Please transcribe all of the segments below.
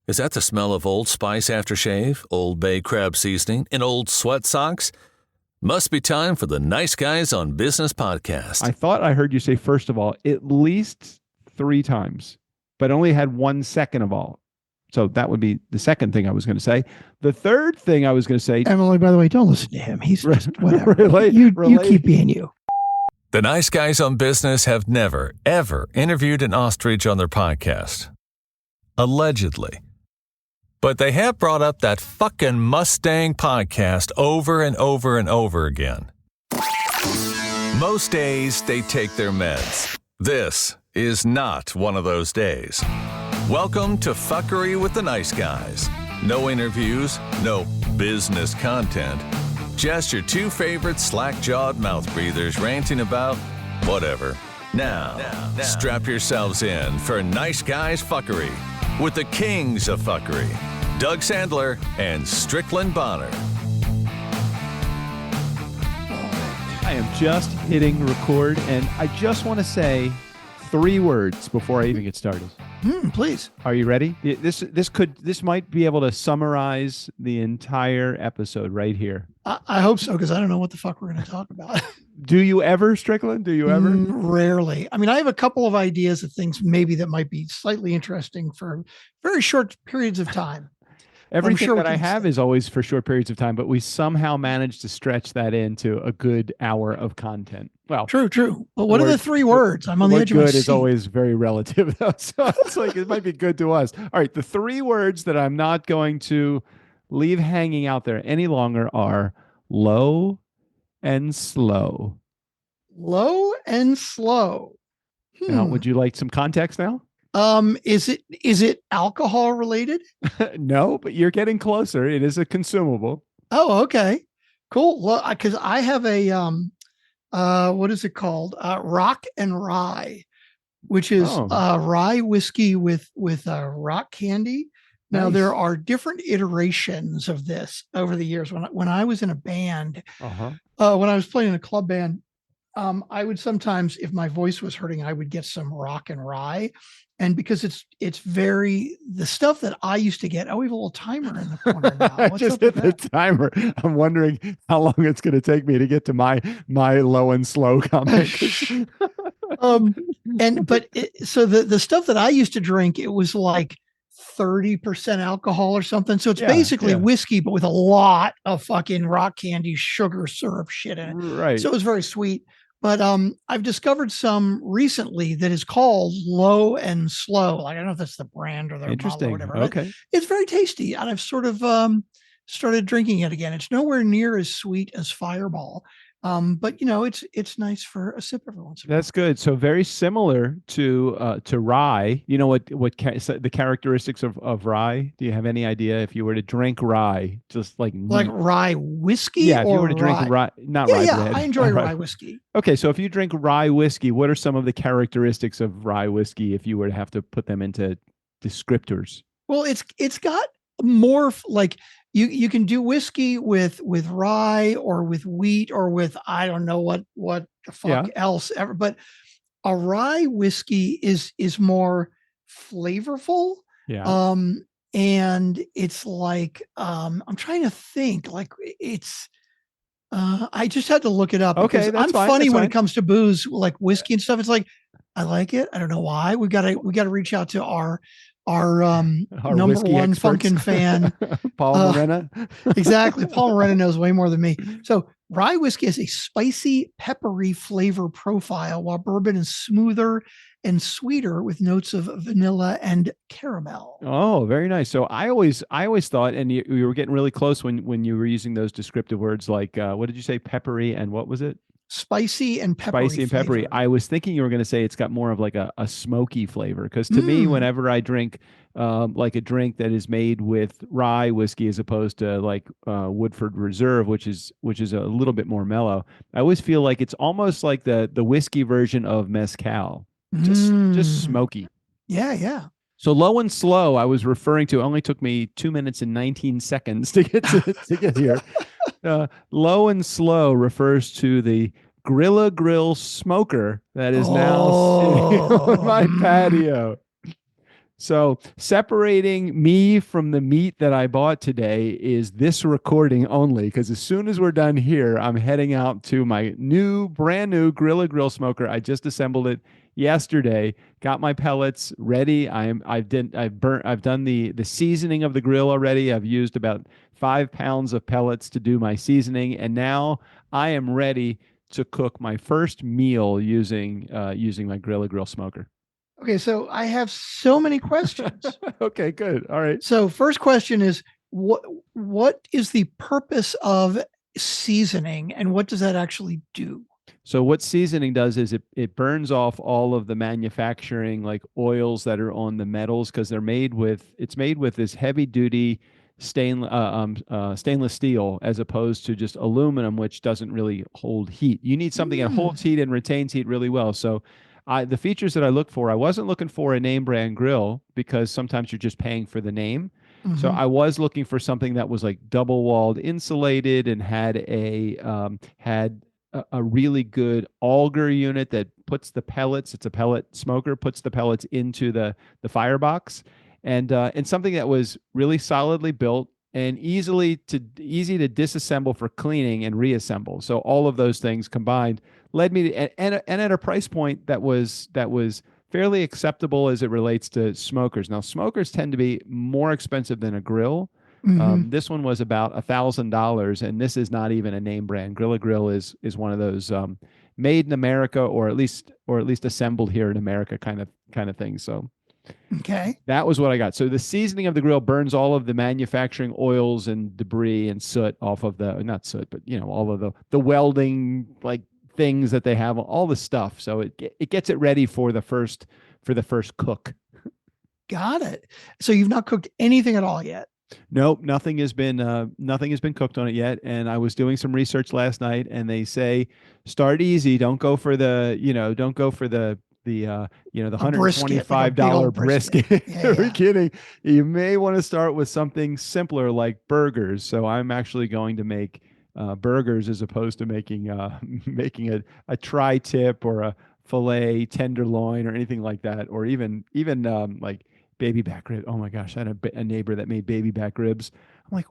Is that the smell of Old Spice aftershave, Old Bay crab seasoning, and old sweat socks? Must be time for the Nice Guys on Business podcast. I thought I heard you say, first of all, at least 3 times, but only had 1 second of all. So that would be the second thing I was going to say. The third thing I was going to say... Emily, by the way, don't listen to him. He's just whatever. You keep being you. The Nice Guys on Business have never, ever interviewed an ostrich on their podcast. Allegedly. But they have brought up that fucking Mustang podcast over and over and over again. Most days, they take their meds. This is not one of those days. Welcome to Fuckery with the Nice Guys. No interviews, no business content. Just your 2 favorite slack-jawed mouth breathers ranting about whatever. Now, strap yourselves in for Nice Guys Fuckery with the kings of fuckery, Doug Sandler and Strickland Bonner. I am just hitting record, and I just want to say 3 words before I even get started. Please. Are you ready? This might be able to summarize the entire episode right here. I hope so, because I don't know what the fuck we're going to talk about. Do you ever, Strickland? Do you ever? Rarely. I mean, I have a couple of ideas of things maybe that might be slightly interesting for very short periods of time. Everything that I have is always for short periods of time, but we somehow managed to stretch that into a good hour of content. Well, true. But what are the 3 words? I'm on the edge of my seat. Good is always very relative, though. So it's like it might be good to us. All right, the 3 words that I'm not going to leave hanging out there any longer are low and slow. Low and slow. Now, would you like some context now? Is it alcohol related? No, but you're getting closer. It is a consumable. Oh, okay. Cool. Well, because I have a what is it called? Rock and Rye, which is rye whiskey with rock candy. Now, nice. There are different iterations of this over the years. When I was in a band, when I was playing in a club band, I would sometimes, if my voice was hurting, I would get some rock and rye. And because it's very, the stuff that I used to get, we have a little timer in the corner now. I just hit the timer. I'm wondering how long it's going to take me to get to my low and slow comment. So the stuff that I used to drink, it was like 30% alcohol or something. So it's basically whiskey, but with a lot of fucking rock candy, sugar, syrup shit in it. Right. So it was very sweet. But I've discovered some recently that is called Low and Slow. Like, I don't know if that's the brand or the model or whatever. Okay. It's very tasty. And I've sort of started drinking it again. It's nowhere near as sweet as Fireball. But it's nice for a sip every once in a while. That's good. So very similar to rye. You know what the characteristics of rye? Do you have any idea if you were to drink rye, just like rye whiskey? Yeah, if you were to drink rye, not rye bread. I enjoy rye whiskey. Okay, so if you drink rye whiskey, what are some of the characteristics of rye whiskey if you were to have to put them into descriptors? Well, it's got more like you can do whiskey with rye or with wheat or with I don't know what the fuck else ever, but a rye whiskey is more flavorful. Yeah. And it's like I'm trying to think, like it's I just had to look it up. Okay, I'm funny when it comes to booze, like whiskey and stuff. It's like I like it. I don't know why. We got to reach out to our number one Funkin' fan, Paul Morena. Exactly. Paul Morena knows way more than me. So rye whiskey has a spicy, peppery flavor profile, while bourbon is smoother and sweeter with notes of vanilla and caramel. Oh, very nice. So I always thought, and you were getting really close when you were using those descriptive words like, what did you say? Peppery and what was it? Spicy and peppery. Spicy and peppery. Flavor. I was thinking you were going to say it's got more of like a smoky flavor. Because to me, whenever I drink like a drink that is made with rye whiskey as opposed to like Woodford Reserve, which is a little bit more mellow, I always feel like it's almost like the whiskey version of mezcal, just smoky. Yeah. So low and slow, I was referring to, only took me 2 minutes and 19 seconds to get here. Low and slow refers to the Grilla Grill smoker that is now sitting on my patio. So separating me from the meat that I bought today is this recording only, because as soon as we're done here, I'm heading out to my brand new Grill smoker. I just assembled it yesterday, got my pellets ready. I've done the seasoning of the grill already. I've used about 5 pounds of pellets to do my seasoning, and now I am ready to cook my first meal using my Grill smoker. Okay, so I have so many questions. Okay, good. All right. So first question is, what is the purpose of seasoning, and what does that actually do? So what seasoning does is it burns off all of the manufacturing like oils that are on the metals, because it's made with this heavy duty stainless steel, as opposed to just aluminum, which doesn't really hold heat. You need something that holds heat and retains heat really well. So the features that I look for, I wasn't looking for a name brand grill, because sometimes you're just paying for the name. So I was looking for something that was like double walled insulated and had a really good auger unit that puts the pellets. It's a pellet smoker, puts the pellets into the firebox, and something that was really solidly built and easy to disassemble for cleaning and reassemble. So all of those things combined led me to, and at a price point that was fairly acceptable as it relates to smokers. Now, smokers tend to be more expensive than a grill. This one was about $1,000, and this is not even a name brand. Grill is one of those made in America, or at least assembled here in America kind of thing. So, okay, that was what I got. So the seasoning of the grill burns all of the manufacturing oils and debris and soot off of not soot, but all of the welding like things that they have, all the stuff. So it gets it ready for the first cook. Got it. So you've not cooked anything at all yet? Nope, nothing has been cooked on it yet. And I was doing some research last night, and they say start easy. Don't go for the $125 brisket. Yeah, Are you kidding? You may want to start with something simpler like burgers. So I'm actually going to make burgers, as opposed to making a tri-tip or a filet tenderloin or anything like that, or even like baby back rib. Oh my gosh, I had a neighbor that made baby back ribs. I'm like,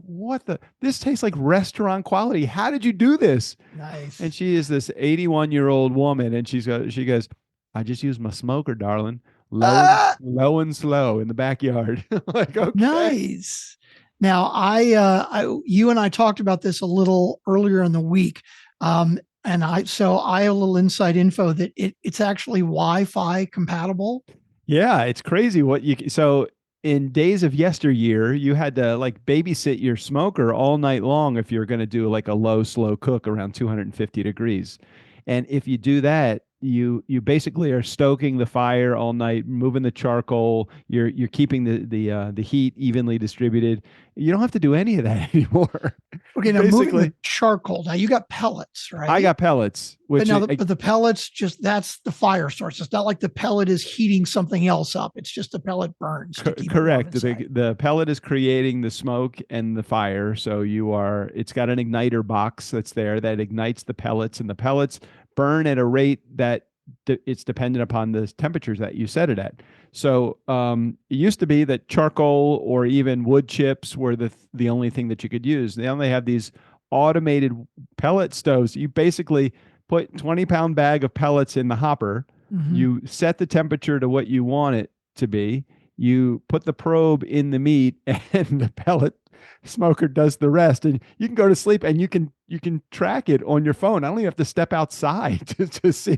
this tastes like restaurant quality. How did you do this? Nice. And she is this 81-year-old woman, and she goes, I just use my smoker, darling. Low and slow in the backyard. Like, okay. Nice. Now, you and I talked about this a little earlier in the week. And I have a little inside info that it's actually Wi-Fi compatible. Yeah, it's crazy so in days of yesteryear, you had to like babysit your smoker all night long if you're going to do like a low, slow cook around 250 degrees. And if you do that, you basically are stoking the fire all night, moving the charcoal. You're keeping the heat evenly distributed. You don't have to do any of that anymore. Okay, now moving the charcoal. Now you got pellets, right? I got pellets. But the pellets, that's the fire source. It's not like the pellet is heating something else up. It's just the pellet burns. Correct. The pellet is creating the smoke and the fire. So it's got an igniter box that's there that ignites the pellets, and the pellets burn at a rate that it's dependent upon the temperatures that you set it at. So it used to be that charcoal or even wood chips were the only thing that you could use. Now they have these automated pellet stoves. You basically put 20-pound bag of pellets in the hopper. You set the temperature to what you want it to be. You put the probe in the meat, and the pellet smoker does the rest, and you can go to sleep, and you can track it on your phone. I don't even have to step outside to see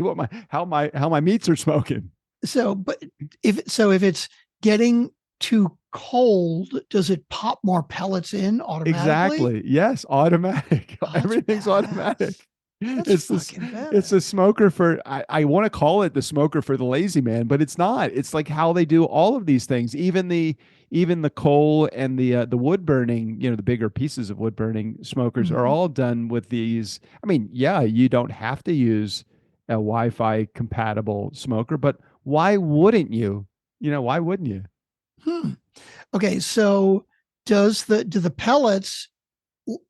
how my meats are smoking. So, but if it's getting too cold, does it pop more pellets in automatically? Exactly. Yes, automatic. Everything's automatic. It's a smoker for, I want to call it the smoker for the lazy man, but it's not. It's like how they do all of these things. Even the coal and the wood burning, the bigger pieces of wood burning smokers are all done with these. I mean, yeah, you don't have to use a Wi-Fi compatible smoker, but why wouldn't you? Why wouldn't you? Okay, so do the pellets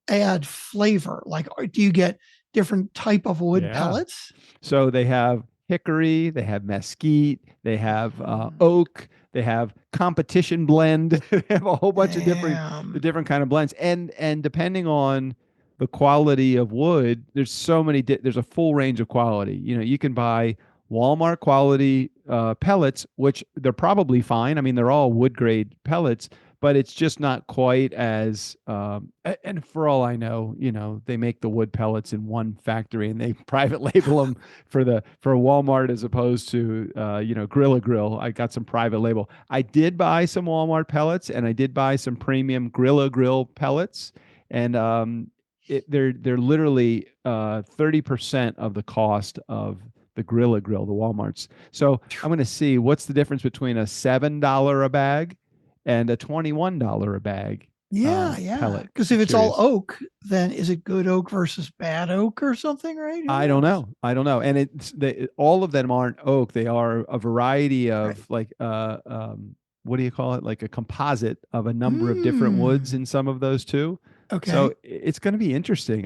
add flavor? Like, do you get different type of wood pellets? So they have hickory, they have mesquite, they have oak, They have competition blend. They have a whole bunch of different kind of blends. And depending on the quality of wood, there's so many, there's a full range of quality. You can buy Walmart quality pellets, which they're probably fine. I mean, they're all wood grade pellets, but it's just not quite as, and for all I know, they make the wood pellets in one factory and they private label them for Walmart as opposed to, Grill. I got some private label. I did buy some Walmart pellets and I did buy some premium Grill pellets, and they're literally 30% of the cost of the Grill, the Walmarts. So I'm going to see what's the difference between a $7 a bag and a $21 a bag. Yeah. Pellet. Because if it's all oak, then is it good oak versus bad oak or something, right? I don't know. And all of them aren't oak. They are a variety of like what do you call it? Like a composite of a number of different woods in some of those too. Okay. So it's going to be interesting.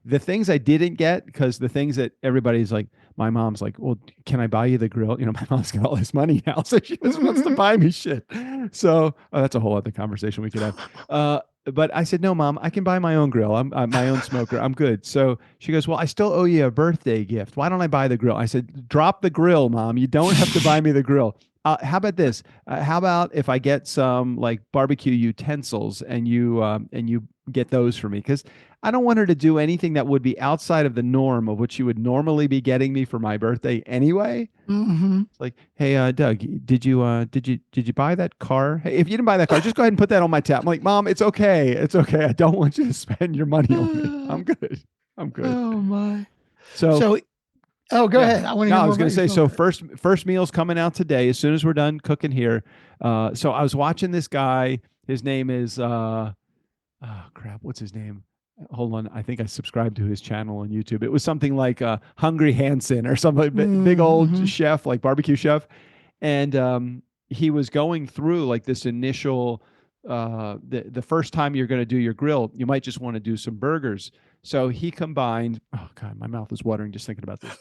The things I didn't get, because the things that everybody's like, my mom's like, well, can I buy you the grill? My mom's got all this money now, so she just wants to buy me shit. So that's a whole other conversation we could have. But I said, no, Mom, I can buy my own grill. I'm my own smoker. I'm good. So she goes, well, I still owe you a birthday gift. Why don't I buy the grill? I said, drop the grill, Mom. You don't have to buy me the grill. How about this? How about if I get some like barbecue utensils and you get those for me? Because I don't want her to do anything that would be outside of the norm of what she would normally be getting me for my birthday anyway. Mm-hmm. It's like, hey, Doug, did you buy that car? Hey, if you didn't buy that car, just go ahead and put that on my tab. I'm like, Mom, it's okay. It's okay. I don't want you to spend your money on me. I'm good. Oh my. So go ahead. I want to. No, I was going to say. So first meal's coming out today. As soon as we're done cooking here. So I was watching this guy. His name is what's his name? Hold on. I think I subscribed to his channel on YouTube. It was something like Hungry Hansen or something. Big old chef, like barbecue chef, and he was going through like this initial. The first time you're going to do your grill, you might just want to do some burgers. So he combined, oh God, my mouth is watering just thinking about this.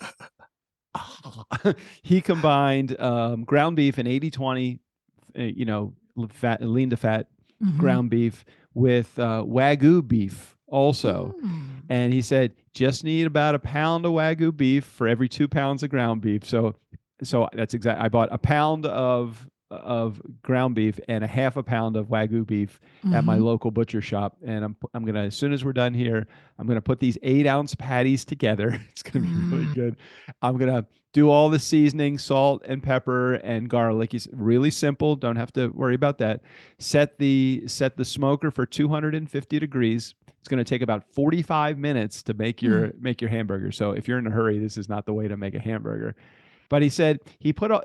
He combined ground beef and 80-20, lean to fat ground beef with Wagyu beef also. And he said, just need about a pound of Wagyu beef for every 2 pounds of ground beef. So that's exactly, I bought a pound of ground beef and a half a pound of Wagyu beef at my local butcher shop. And I'm going to, as soon as we're done here, I'm going to put these 8-ounce patties together. It's going to be really good. I'm going to do all the seasoning, salt and pepper and garlic. It's really simple. Don't have to worry about that. Set the smoker for 250 degrees. It's going to take about 45 minutes to make your hamburger. So if you're in a hurry, this is not the way to make a hamburger. But he said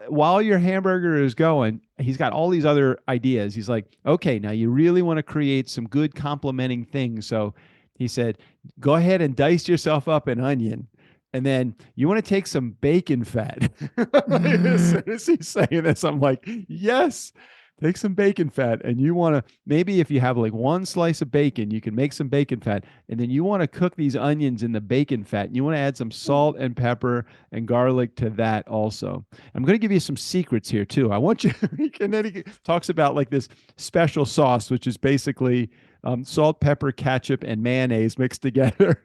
while your hamburger is going, he's got all these other ideas. He's like, okay, now you really want to create some good complementing things. So he said, go ahead and dice yourself up an onion. And then you want to take some bacon fat. As soon as he's saying this, I'm like, yes, take some bacon fat. And you want to, maybe if you have like one slice of bacon, you can make some bacon fat. And then you want to cook these onions in the bacon fat. And you want to add some salt and pepper and garlic to that also. I'm going to give you some secrets here too. I want you, and then he talks about like this special sauce, which is basically salt, pepper, ketchup, and mayonnaise mixed together.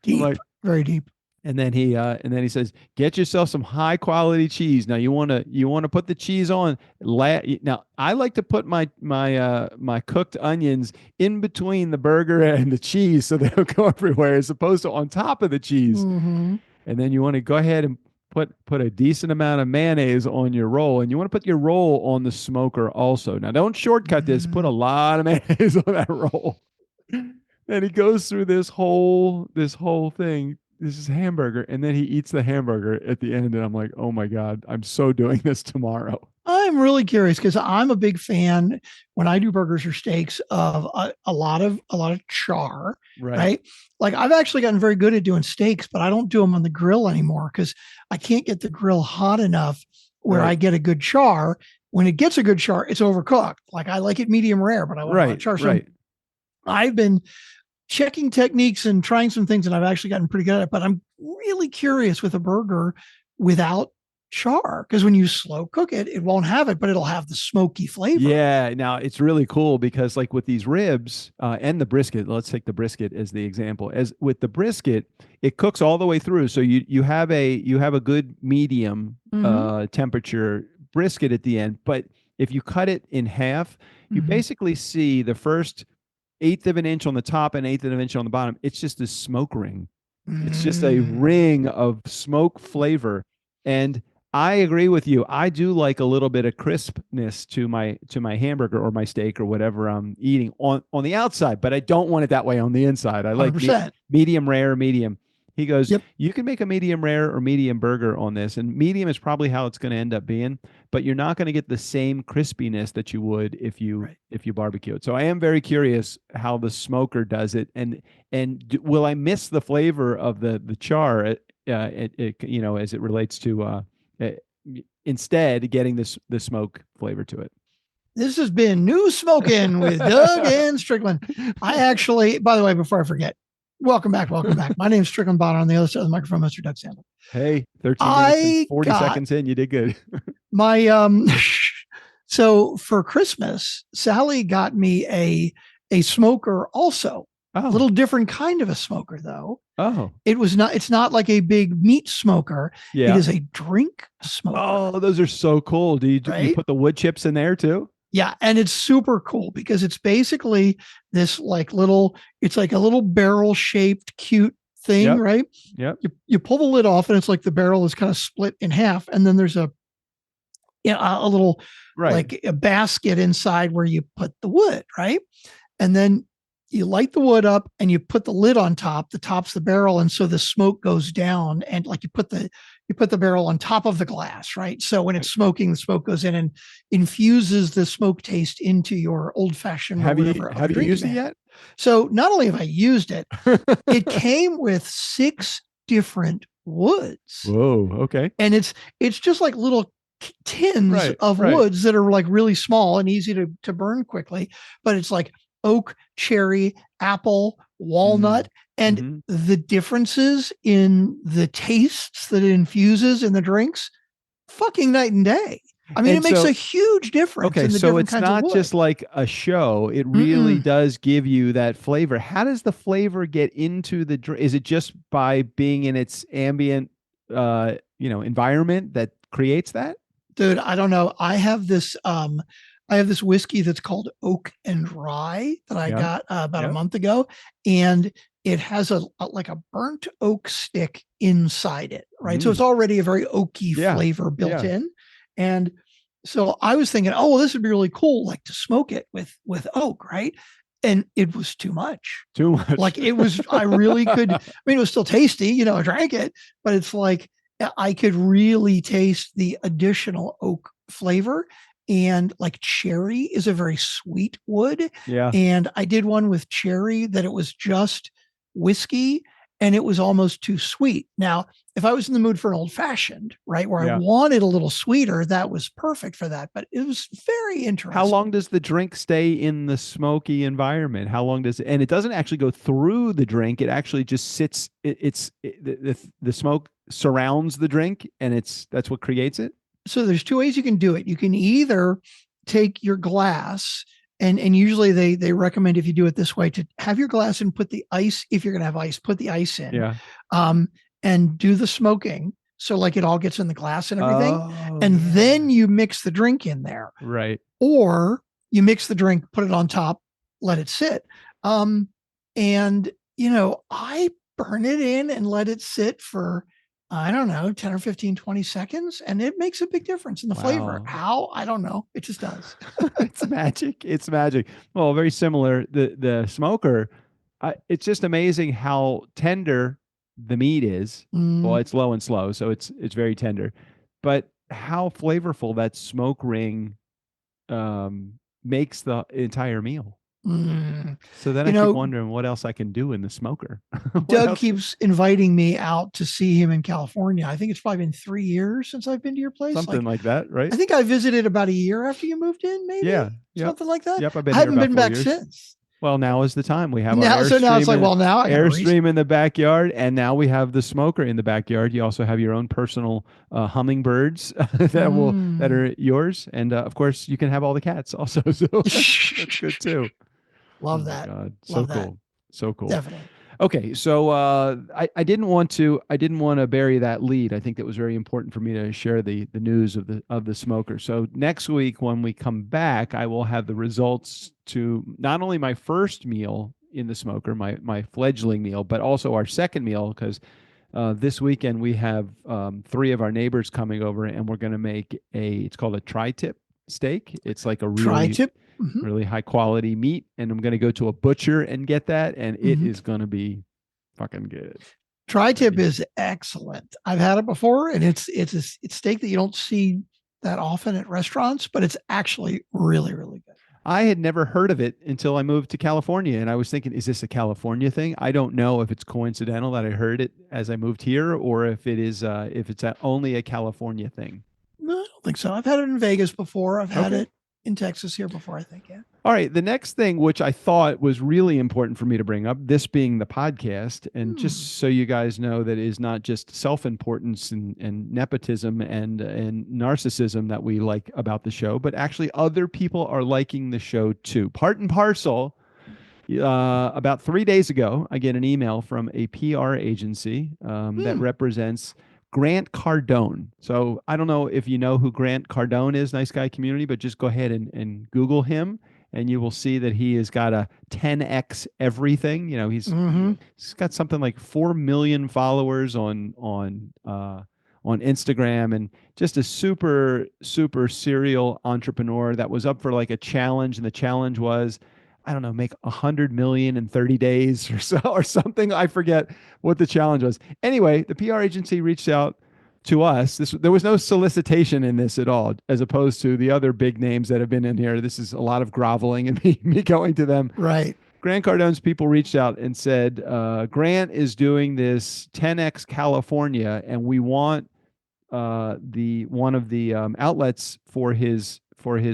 Deep, very deep. And then he says, get yourself some high quality cheese. Now you want to put the cheese on. Now I like to put my cooked onions in between the burger and the cheese so they don't go everywhere, as opposed to on top of the cheese. And then you want to go ahead and put a decent amount of mayonnaise on your roll, and you want to put your roll on the smoker also. Now don't shortcut this. Put a lot of mayonnaise on that roll. And he goes through this whole thing. This is hamburger, and then he eats the hamburger at the end, and I'm like, oh my God, I'm so doing this tomorrow. I'm really curious because I'm a big fan when I do burgers or steaks of a lot of char, right? Like I've actually gotten very good at doing steaks, but I don't do them on the grill anymore because I can't get the grill hot enough where I get a good char. When it gets a good char, it's overcooked. Like I like it medium rare, but I want a lot of char. So I've been checking techniques and trying some things, and I've actually gotten pretty good at it. But I'm really curious with a burger without char, because when you slow cook it, it won't have it, but it'll have the smoky flavor. Yeah. Now it's really cool because like with these ribs and the brisket, let's take the brisket as the example. As with the brisket, it cooks all the way through. So you have a good medium temperature brisket at the end. But if you cut it in half, you basically see the first 1/8 of an inch on the top and 1/8 of an inch on the bottom. It's just a smoke ring. It's just a ring of smoke flavor. And I agree with you. I do like a little bit of crispness to my hamburger or my steak or whatever I'm eating on the outside, but I don't want it that way on the inside. I like medium rare, medium. He goes, you can make a medium rare or medium burger on this, and medium is probably how it's going to end up being, but you're not going to get the same crispiness that you would if you barbecue it. So I am very curious how the smoker does it, and will I miss the flavor of the char? As it relates to instead getting the smoke flavor to it. This has been New Smokin' with Doug and Strickland. I actually, by the way, before I forget, welcome back. My name's Strickland Bonner. On the other side of the microphone, Mr. Doug Sandler. Hey, 13 minutes and 40 seconds in, you did good. So for Christmas, Sally got me a smoker also. A little different kind of a smoker though. It's not like a big meat smoker. It is a drink smoker. Oh, those are so cool. Do you put the wood chips in there too? Yeah. And it's super cool because it's basically this it's like a little barrel shaped cute thing, right? Yep. You pull the lid off and it's like the barrel is kind of split in half. And then there's a little, like a basket inside where you put the wood, right? And then you light the wood up and you put the lid on top. The top's the barrel, and so the smoke goes down. And like you put the barrel on top of the glass, right? So when it's smoking, the smoke goes in and infuses the smoke taste into your old fashioned. Have you used it yet? So not only have I used it, it came with 6 different woods. Whoa, okay. And it's just like little tins of woods that are like really small and easy to burn quickly, but it's like oak, cherry, apple, walnut, and the differences in the tastes that it infuses in the drinks, fucking night and day. I mean, it makes a huge difference. Okay, so it's not just like a show. It really does give you that flavor. How does the flavor get into the drink? Is it just by being in its ambient, environment that creates that? Dude, I don't know. I have this whiskey that's called Oak and Rye that I got about a month ago, and it has a burnt oak stick inside it, right? So it's already a very oaky flavor built in. And so I was thinking, oh, well, this would be really cool, like to smoke it with oak, right? And it was too much. Like it was, I really could, I mean, it was still tasty, I drank it, but it's like, I could really taste the additional oak flavor. And like cherry is a very sweet wood. Yeah. And I did one with cherry that it was just whiskey and it was almost too sweet. Now, if I was in the mood for an old fashioned, right, where I wanted a little sweeter, that was perfect for that. But it was very interesting. How long does the drink stay in the smoky environment? How long does it, and it doesn't actually go through the drink. It actually just sits, the smoke surrounds the drink and that's what creates it. So there's 2 ways you can do it. You can either take your glass and usually they recommend if you do it this way to have your glass and put the ice, if you're going to have ice, put the ice in. Yeah. And do the smoking. So like it all gets in the glass and everything. Then you mix the drink in there. Right. Or you mix the drink, put it on top, let it sit. I burn it in and let it sit for, I don't know, 10 or 15, 20 seconds. And it makes a big difference in the flavor. How? I don't know. It just does. It's magic. It's magic. Well, very similar. The smoker, it's just amazing how tender the meat is. Well, it's low and slow, so it's very tender. But how flavorful that smoke ring makes the entire meal. So then I keep wondering what else I can do in the smoker. Doug keeps inviting me out to see him in California. I think it's probably been 3 years since I've been to your place. Something like that, right? I think I visited about a year after you moved in, maybe. Yeah. Something like that. Yep, I've been I haven't been back 4 years. since. Well, now is the time. We have now. our So now it's like, well, now I got Airstream in the backyard, and now we have the smoker in the backyard. You also have your own personal hummingbirds that are yours, and of course, you can have all the cats also. So that's good too. Love that. God. Love cool. that. So cool. Definitely. Okay, so I didn't want to bury that lead. I think that was very important for me to share the news of the smoker. So next week when we come back, I will have the results to not only my first meal in the smoker, my fledgling meal, but also our second meal, because this weekend we have 3 of our neighbors coming over, and we're going to make it's called a tri-tip steak. It's like a tri-tip. Really high quality meat, and I'm going to go to a butcher and get that, and it is going to be fucking good. Tri-tip is excellent. I've had it before, and it's steak that you don't see that often at restaurants, but it's actually really, really good. I had never heard of it until I moved to California, and I was thinking, is this a California thing? I don't know if it's coincidental that I heard it as I moved here, or if it is if it's only a California thing. No, I don't think so. I've had it in Vegas before. I've had it in Texas here before, I think. Yeah. All right. The next thing, which I thought was really important for me to bring up, this being the podcast, and just so you guys know that it is not just self-importance and nepotism and narcissism that we like about the show, but actually other people are liking the show too. Part and parcel. About 3 days ago, I get an email from a PR agency that represents Grant Cardone. So I don't know if you know who Grant Cardone is, Nice Guy Community, but just go ahead and Google him, and you will see that he has got a 10x everything. You know, he's got something like 4 million followers on Instagram, and just a super serial entrepreneur that was up for like a challenge, and the challenge was, I don't know, make 100 million in 30 days or so, or something. I forget what the challenge was. Anyway, the PR agency reached out to us. There was no solicitation in this at all, as opposed to the other big names that have been in here. This is a lot of groveling and me going to them. Right. Grant Cardone's people reached out and said, Grant is doing this 10X California, and we want one of the outlets for his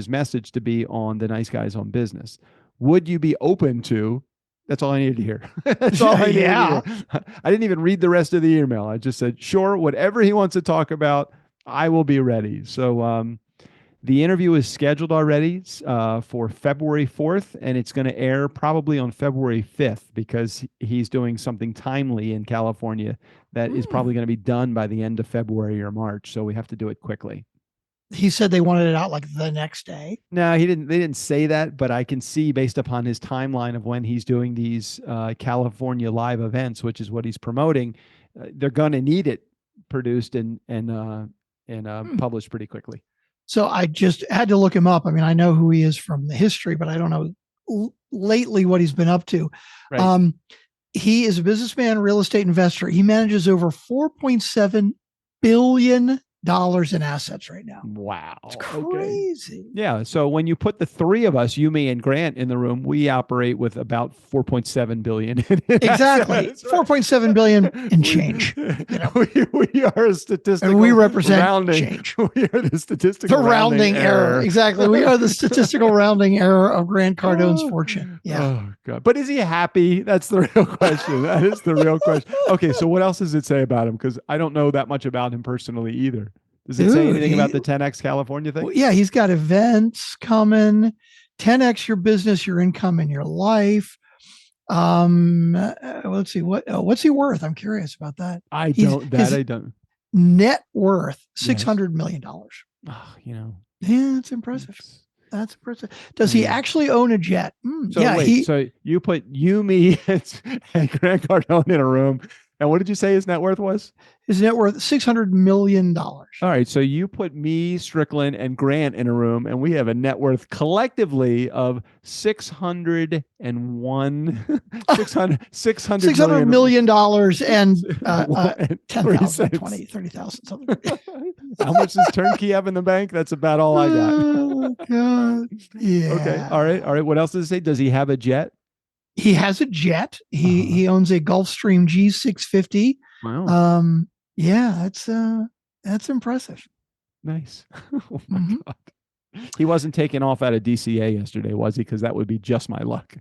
message to be on the Nice Guys on Business. Would you be open to? That's all I needed to hear. That's all I needed to hear. I didn't even read the rest of the email. I just said, sure, whatever he wants to talk about, I will be ready. So the interview is scheduled already for February 4th, and it's going to air probably on February 5th, because he's doing something timely in California that is probably going to be done by the end of February or March. So we have to do it quickly. He said they wanted it out like the next day. No, they didn't say that, but I can see based upon his timeline of when he's doing these California live events, which is what he's promoting, they're going to need it produced and published pretty quickly. So I just had to look him up. I mean, I know who he is from the history, but I don't know lately what he's been up to. Right. He is a businessman, real estate investor. He manages over $4.7 billion in assets right now. Wow. It's crazy. Okay. Yeah. So when you put the 3 of us, you, me, and Grant, in the room, we operate with about 4.7 billion. Exactly. 4.7 billion in change. You know? we are a statistical and we represent rounding. Change. We are the statistical rounding error. Exactly. We are the statistical rounding error of Grant Cardone's fortune. Yeah. Oh God. But is he happy? That's the real question. That is the real question. Okay. So what else does it say about him? Because I don't know that much about him personally either. Does it say anything about the 10X California thing? Well, yeah, he's got events coming. 10X your business, your income, and your life. Let's see. What's he worth? I'm curious about that. I don't. Net worth $600 million. Oh, you know. Yeah, it's impressive. That's impressive. Does he actually own a jet? So yeah, so you put me and Grant Cardone in a room. And what did you say his net worth was? His net worth $600 million. All right. So you put me, Strickland, and Grant in a room, and we have a net worth collectively of $600 million and 10,000, 20, 30,000, something. How much does Turnkey have in the bank? That's about all I got. Oh, God. Yeah. Okay. All right. What else does it say? Does he have a jet? He has a jet. He owns a Gulfstream G650. Wow. Yeah, that's impressive. Nice. Oh my God. He wasn't taking off out of DCA yesterday, was he? Because that would be just my luck.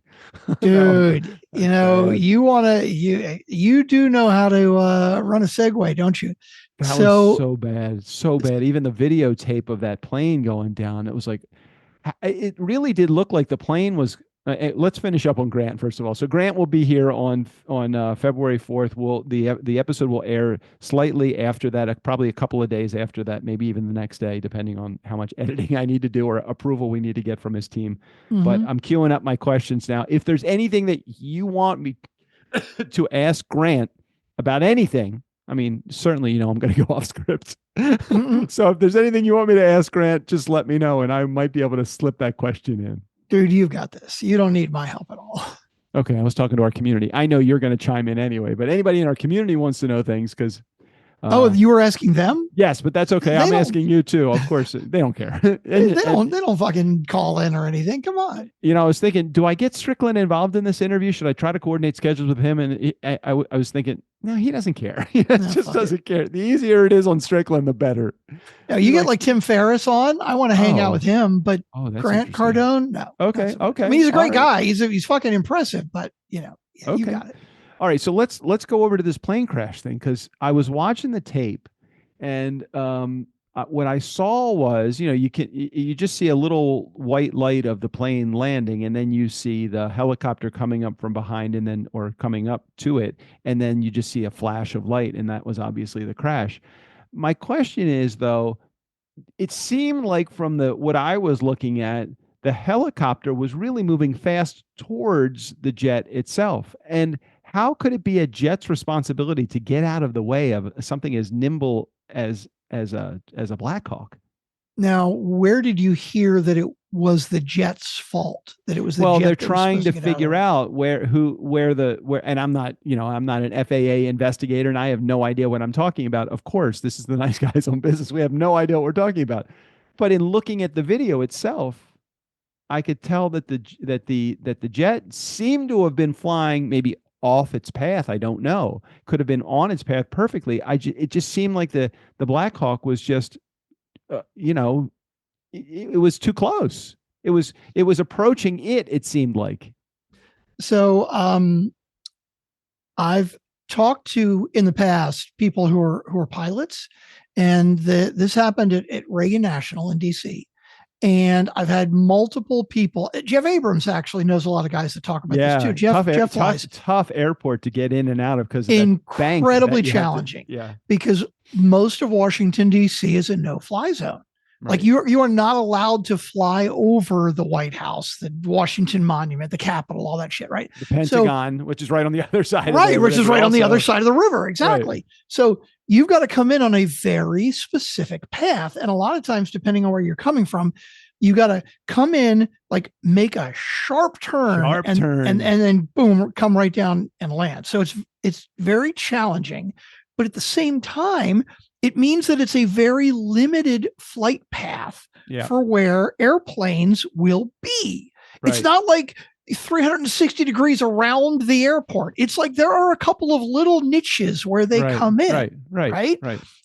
Dude, you do know how to run a Segway, don't you? That was so bad. So bad. Even the videotape of that plane going down, it was like, it really did look like the plane was. Let's finish up on Grant first of all. So Grant will be here on February 4th. The episode will air slightly after that, probably a couple of days after that, maybe even the next day, depending on how much editing I need to do or approval we need to get from his team. Mm-hmm. But I'm queuing up my questions now. If there's anything that you want me to ask Grant about anything, I mean, certainly, I'm going to go off script. So if there's anything you want me to ask Grant, just let me know, and I might be able to slip that question in. Dude, you've got this. You don't need my help at all. Okay, I was talking to our community. I know you're going to chime in anyway, but anybody in our community wants to know things because. You were asking them? Yes, but that's okay. I'm asking you too. Of course, they don't care. They don't fucking call in or anything. Come on. I was thinking, do I get Strickland involved in this interview? Should I try to coordinate schedules with him? And I was thinking, no, he doesn't care. He just doesn't care. The easier it is on Strickland, the better. No, you get like Tim Ferriss on. I want to hang out with him, but Grant Cardone, no. Okay. I mean, he's a great guy. He's fucking impressive, but you got it. All right, so let's go over to this plane crash thing because I was watching the tape, and what I saw was, you just see a little white light of the plane landing, and then you see the helicopter coming up from behind, or coming up to it, and then you just see a flash of light, and that was obviously the crash. My question is, though, it seemed like from what I was looking at, the helicopter was really moving fast towards the jet itself, and how could it be a jet's responsibility to get out of the way of something as nimble as a Black Hawk? Now, where did you hear that it was the jet's fault? That it was the jet? Well, they're trying to figure out where, and I'm not an FAA investigator, and I have no idea what I'm talking about. Of course, this is the Nice Guys on Business. We have no idea what we're talking about. But in looking at the video itself, I could tell that the jet seemed to have been flying maybe off its path. I don't know. Could have been on its path perfectly. It just seemed like the Black Hawk was just, it was too close. It was approaching it. It seemed like. So, I've talked to in the past people who are pilots, and this happened at Reagan National in DC. And I've had multiple people. Jeff Abrams actually knows a lot of guys that talk about this too. Jeff flies. Tough airport to get in and out of because incredibly challenging. Because most of Washington D.C. is a no-fly zone. Right. Like you are not allowed to fly over the White House, the Washington Monument, the Capitol, all that shit. Right. The Pentagon, which is right on the other side. Right, which is right on the other side of the river. Exactly. Right. So you've got to come in on a very specific path. And a lot of times, depending on where you're coming from, you got to come in, like make a sharp turn and then boom, come right down and land. So it's very challenging, but at the same time, it means that it's a very limited flight path for where airplanes will be. Right. It's not like 360 degrees around the airport. It's like there are a couple of little niches where they come in. Right.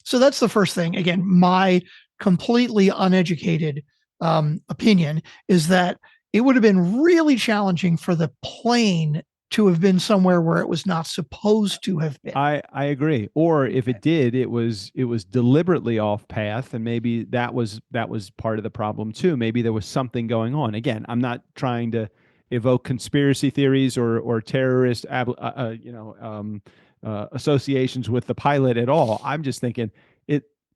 So that's the first thing. Again, my completely uneducated opinion is that it would have been really challenging for the plane to have been somewhere where it was not supposed to have been. I agree. Or if it did, it was deliberately off path, and maybe that was part of the problem too. Maybe there was something going on. Again, I'm not trying to evoke conspiracy theories or terrorist associations with the pilot at all. I'm just thinking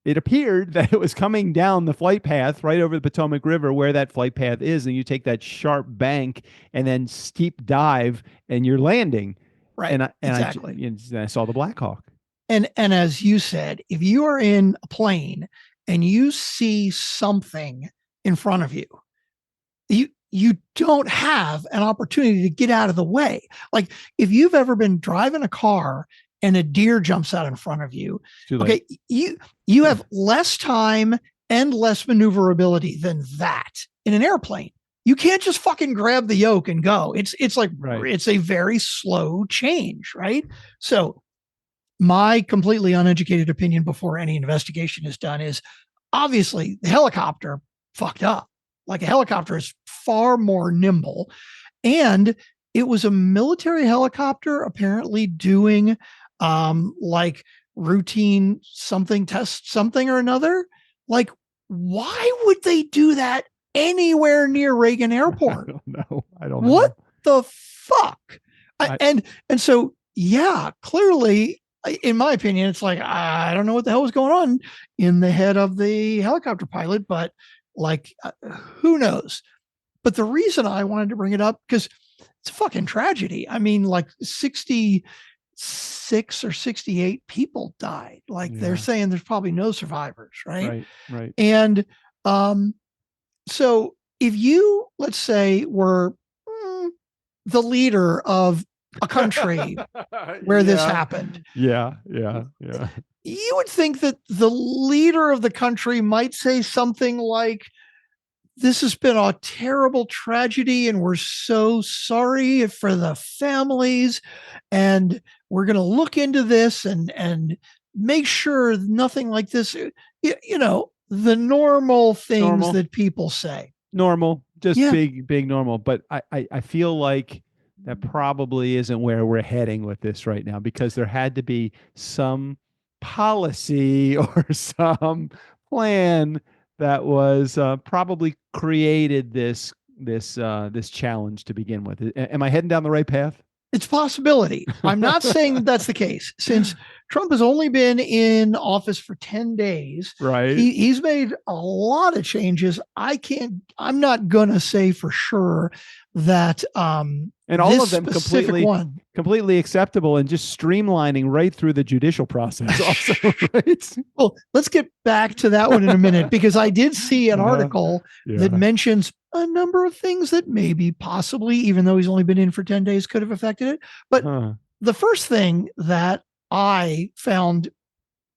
it appeared that it was coming down the flight path right over the Potomac River where that flight path is, and you take that sharp bank and then steep dive and you're landing. Right. And exactly. I saw the Black Hawk. And as you said, if you are in a plane and you see something in front of you, you don't have an opportunity to get out of the way. Like if you've ever been driving a car and a deer jumps out in front of you, okay, you have less time and less maneuverability than that in an airplane. You can't just fucking grab the yoke and go. It's like, it's a very slow change, right? So my completely uneducated opinion before any investigation is done is obviously the helicopter fucked up. like a helicopter is far more nimble. And it was a military helicopter apparently doing like routine test something or another. Like, why would they do that anywhere near Reagan Airport? I don't know. What the fuck? And so, yeah, clearly, in my opinion, it's like, I don't know what the hell was going on in the head of the helicopter pilot, but like, who knows? But the reason I wanted to bring it up, because it's a fucking tragedy. I mean, like 66 or 68 people died. Like they're saying there's probably no survivors, right? Right. And so if you, let's say, were the leader of a country where this happened. Yeah. You would think that the leader of the country might say something like, this has been a terrible tragedy and we're so sorry for the families, and we're going to look into this and make sure nothing like this, you know, the normal things that people say. Normal, just big normal. But I feel like that probably isn't where we're heading with this right now, because there had to be some policy or some plan that was probably created this challenge to begin with. Am I heading down the right path? It's a possibility. I'm not saying that's the case, since Trump has only been in office for 10 days. Right. He's made a lot of changes. I'm not gonna say for sure that and all of them completely acceptable and just streamlining right through the judicial process also, right? Well, let's get back to that one in a minute, because I did see an article that mentions a number of things that maybe possibly, even though he's only been in for 10 days, could have affected it. But the first thing that I found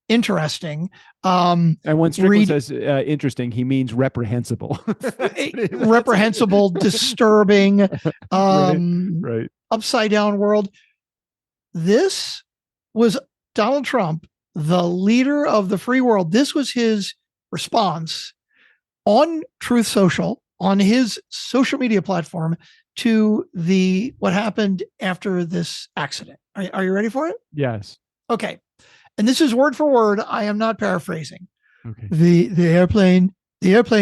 interesting. And when Strickland says interesting, he means reprehensible. Reprehensible, disturbing, right. upside down world. This was Donald Trump, the leader of the free world. This was his response on Truth Social, on his social media platform, to what happened after this accident. Are you ready for it? Yes. Okay. And this is word for word. I am not paraphrasing. Okay. The airplane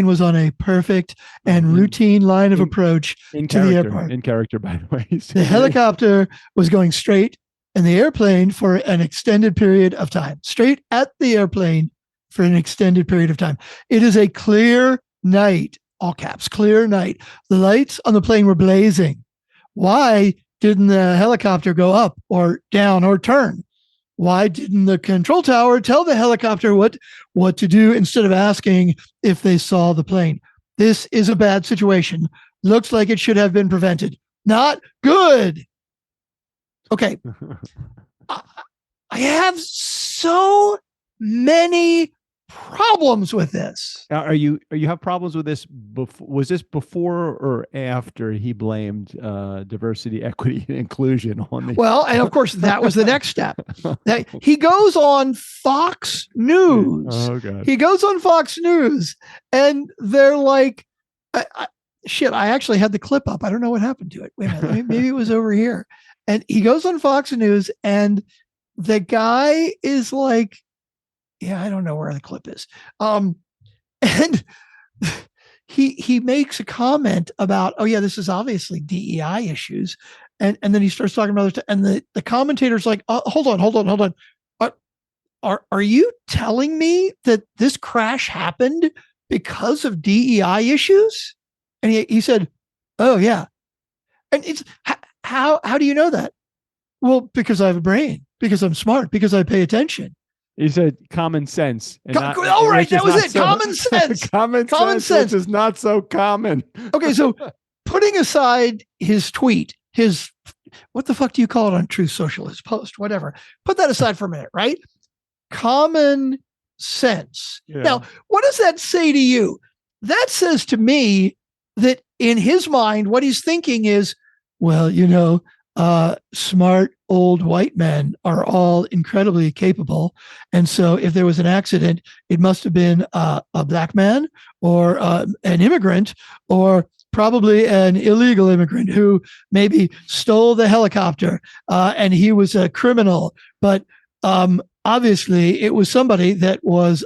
was on a perfect and routine line of approach to the airport. In character, by the way. The helicopter was going straight, and the airplane for an extended period of time. Straight at the airplane for an extended period of time. It is a clear night, all caps, clear night. The lights on the plane were blazing. Why didn't the helicopter go up or down or turn? Why didn't the control tower tell the helicopter what to do instead of asking if they saw the plane? This is a bad situation. Looks like it should have been prevented. Not good. Okay. I have so many problems with this. You have problems with this? Was this before or after he blamed diversity, equity, and inclusion on the? Well, and of course that was the next step. He goes on Fox News. Oh God. He goes on Fox News, and they're like, "Shit!" I actually had the clip up. I don't know what happened to it. Wait a minute, maybe it was over here. And he goes on Fox News, and the guy is like, yeah, I don't know where the clip is. And he makes a comment about, oh yeah, this is obviously DEI issues. And then he starts talking about it. And the commentator's like, hold on. Are you telling me that this crash happened because of DEI issues? And he said, oh yeah. And it's, how do you know that? Well, because I have a brain, because I'm smart, because I pay attention. He said common sense. All right, that was it. Common sense. common sense, which is not so common. Okay, so putting aside his tweet, what the fuck do you call it on Truth Social? His post, whatever. Put that aside for a minute, right? Common sense. Yeah. Now, what does that say to you? That says to me that in his mind, what he's thinking is, well, you know, smart old white men are all incredibly capable. And so if there was an accident, it must have been a black man or an immigrant or probably an illegal immigrant who maybe stole the helicopter and he was a criminal. But obviously it was somebody that was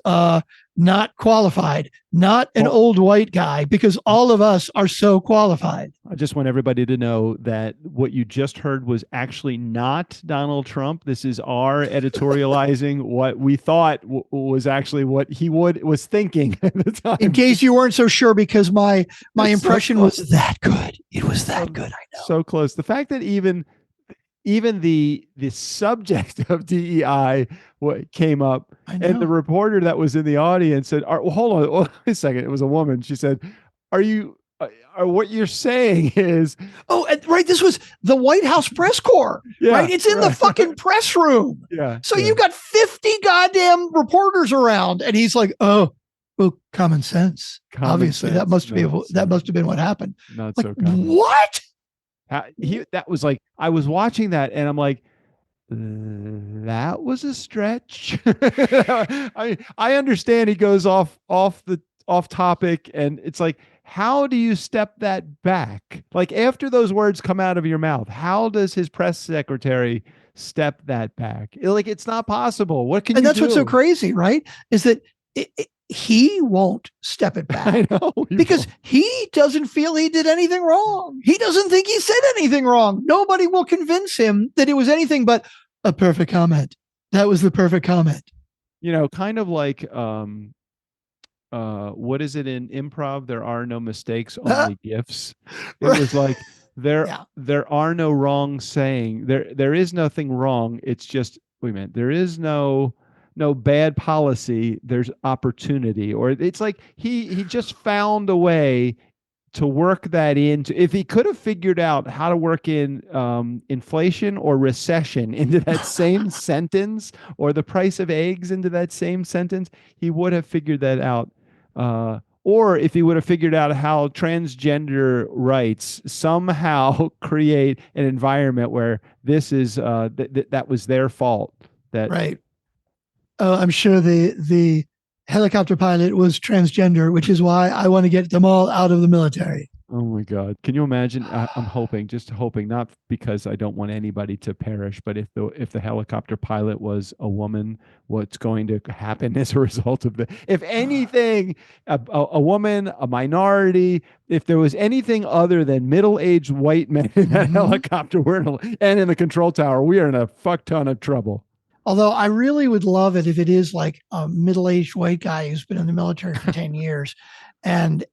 not qualified, not an old white guy, because all of us are so qualified. I just want everybody to know that what you just heard was actually not Donald Trump. This is our editorializing what we thought was actually what he was thinking at the time. In case you weren't so sure, because my impression was that good. It was that good. I know. So close. The fact that even the subject of DEI came up, and the reporter that was in the audience said, hold on, wait a second. It was a woman. She said, what you're saying is, right. This was the White House press corps, right? It's in the fucking press room. Yeah. So you've got 50 goddamn reporters around, and he's like, oh, well, common sense. Obviously, that must have been what happened. Not like, so common. What? That was like, I was watching that and I'm like, that was a stretch. I understand he goes off topic, and it's like, how do you step that back? Like, after those words come out of your mouth, how does his press secretary step that back? Like, it's not possible. What can you do? And that's what's so crazy, right? Is that he won't step it back. I know, because he doesn't feel he did anything wrong. He doesn't think he said anything wrong. Nobody will convince him that it was anything but a perfect comment. That was the perfect comment. Kind of like, what is it in improv? There are no mistakes, only gifts. It was like, there are no wrong saying. There is nothing wrong. It's just, wait a minute, there is no bad policy, there's opportunity. Or it's like he just found a way to work that into, if he could have figured out how to work in inflation or recession into that same sentence, or the price of eggs into that same sentence, he would have figured that out. Or if he would have figured out how transgender rights somehow create an environment where this is that was their fault. Right. I'm sure the helicopter pilot was transgender, which is why I want to get them all out of the military. Oh my God. Can you imagine? I'm hoping, not because I don't want anybody to perish, but if the helicopter pilot was a woman, what's going to happen as a result of if anything, a woman, a minority, if there was anything other than middle-aged white men in that helicopter, and in the control tower, we are in a fuck ton of trouble. Although I really would love it if it is like a middle-aged white guy who's been in the military for 10 years and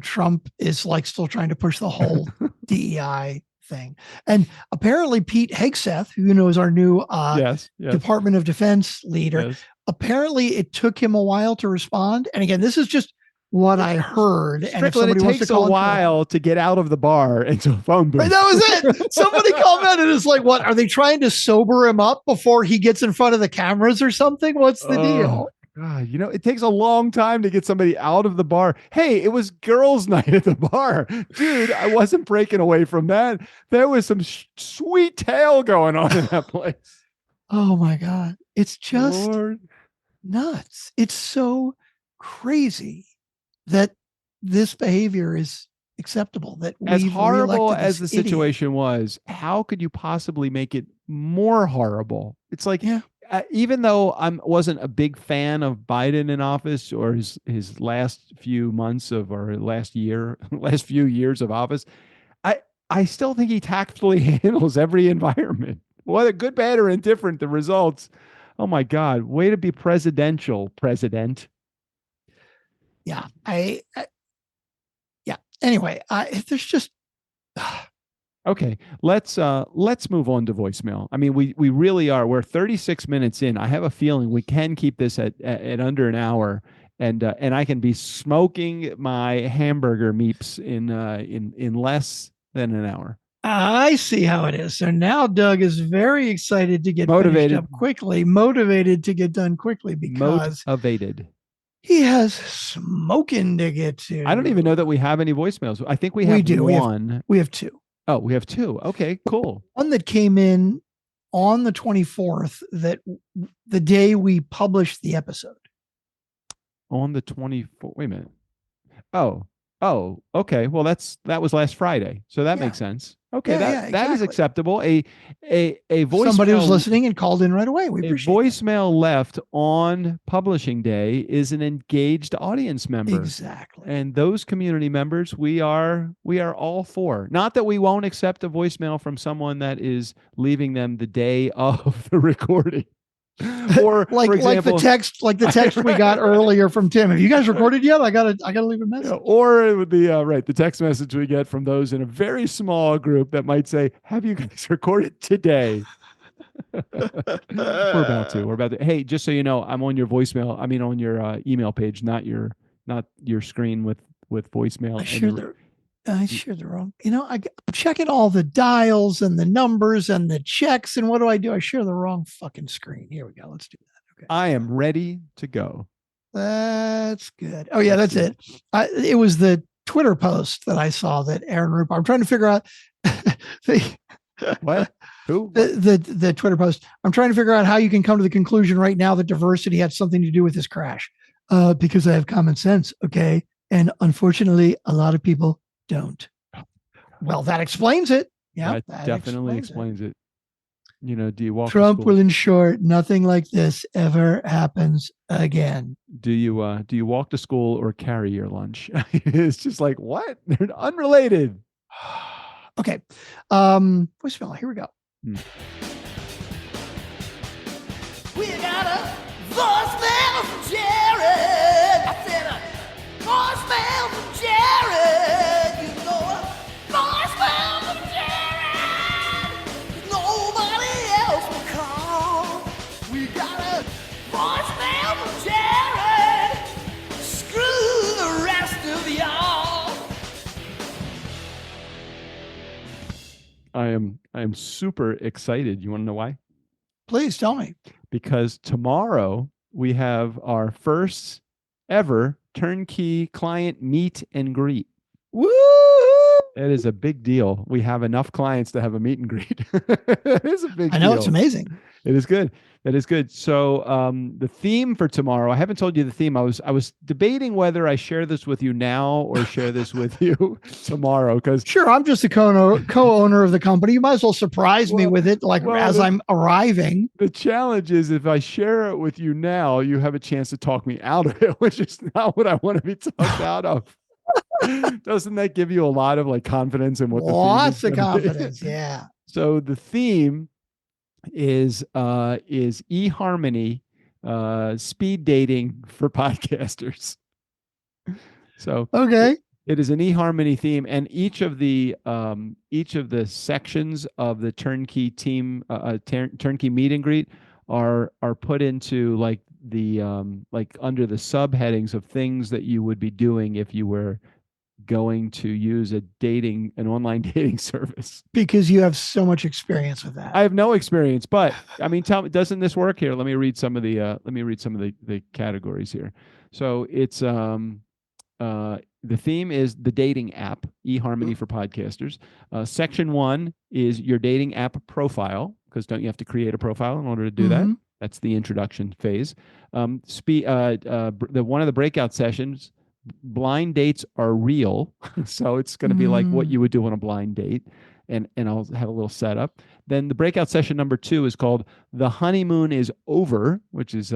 Trump is like still trying to push the whole DEI thing. And apparently Pete Hegseth, who is our new Department of Defense leader, apparently it took him a while to respond. And again, this is just what I heard. And if somebody wants to call a while to get out of the bar into a phone booth. Right, that was it. Somebody commented, it's like, what, are they trying to sober him up before he gets in front of the cameras or something? What's the deal? God, it takes a long time to get somebody out of the bar. Hey, it was girls' night at the bar. Dude, I wasn't breaking away from that. There was some sweet tail going on in that place. Oh my God. It's just nuts. It's so crazy that this behavior is acceptable. That as horrible as the situation was, how could you possibly make it more horrible? It's like, even though I wasn't a big fan of Biden in office, or his last few months or last few years of office, I still think he tactfully handles every environment, whether good, bad, or indifferent. The results, oh my God, way to be presidential, president. Yeah, Anyway, there's just okay. Let's move on to voicemail. I mean, we really are. We're 36 minutes in. I have a feeling we can keep this at under an hour, and I can be smoking my hamburger meeps in less than an hour. I see how it is. So now Doug is very excited to get motivated up quickly, motivated to get done quickly because motivated. He has smoking to get to. I don't even know that we have any voicemails. I think we have one. We have two. Oh, we have two. Okay, cool. One that came in on the 24th, that the day we published the episode. On the 24th. Wait a minute. Oh, okay. Well, that was last Friday, so that makes sense. Okay, that is acceptable. A voicemail. Somebody was listening and called in right away. We appreciate voicemail left on publishing day is an engaged audience member. Exactly. And those community members, we are all for. Not that we won't accept a voicemail from someone that is leaving them the day of the recording. Or like the text right. we got earlier from Tim. Have you guys recorded yet? I gotta leave a message. Or the text message we get from those in a very small group that might say, "Have you guys recorded today?" We're about to. Hey, just so you know, I'm on your voicemail. I mean, on your email page, not your screen with voicemail. I sure the wrong. I'm checking all the dials and the numbers and the checks, and what do? I share the wrong fucking screen. Here we go. Let's do that. Okay. I am ready to go. That's good. Oh yeah, that's it. It was the Twitter post that I saw that Aaron Rupp. I'm trying to figure out what? Who? The Twitter post. I'm trying to figure out how you can come to the conclusion right now that diversity had something to do with this crash. Because I have common sense, okay? And unfortunately, a lot of people don't. Well, that explains it. Yeah, that definitely explains it. Do you walk? Trump will ensure nothing like this ever happens again. Do you walk to school or carry your lunch? It's just like, what? They're unrelated. Okay. Voicemail. Here we go. We got a voicemail from Jared. I said a voicemail from Jared. You know a voicemail from Jared. Nobody else will call. We got a voicemail from Jared. Screw the rest of y'all. I am super excited. You want to know why? Please tell me. Because tomorrow we have our first ever turnkey client meet and greet. Woo! It is a big deal. We have enough clients to have a meet and greet. It is a big deal. I know, it's amazing. It is good. That is good. So the theme for tomorrow, I haven't told you the theme. I was debating whether I share this with you now or share this with you tomorrow. Because sure, I'm just a co-owner of the company. You might as well surprise me with it, as I'm arriving. The challenge is if I share it with you now, you have a chance to talk me out of it, which is not what I want to be talked out of. Doesn't that give you a lot of confidence in what the theme is? Lots of confidence, yeah. So the theme is eHarmony, speed dating for podcasters. So okay, it is an eHarmony theme, and each of the sections of the turnkey team turnkey meet and greet are put into under the subheadings of things that you would be doing if you were going to use an online dating service. Because you have so much experience with that. I have no experience, but I mean, tell me, doesn't this work here? Let me read some of the categories here. So it's the theme is the dating app, eHarmony for podcasters. Section 1 is your dating app profile, because don't you have to create a profile in order to do that? That's the introduction phase. One of the breakout sessions, blind dates are real. So it's going to be like what you would do on a blind date. And I'll have a little setup. Then the breakout session number 2 is called The Honeymoon is Over, which is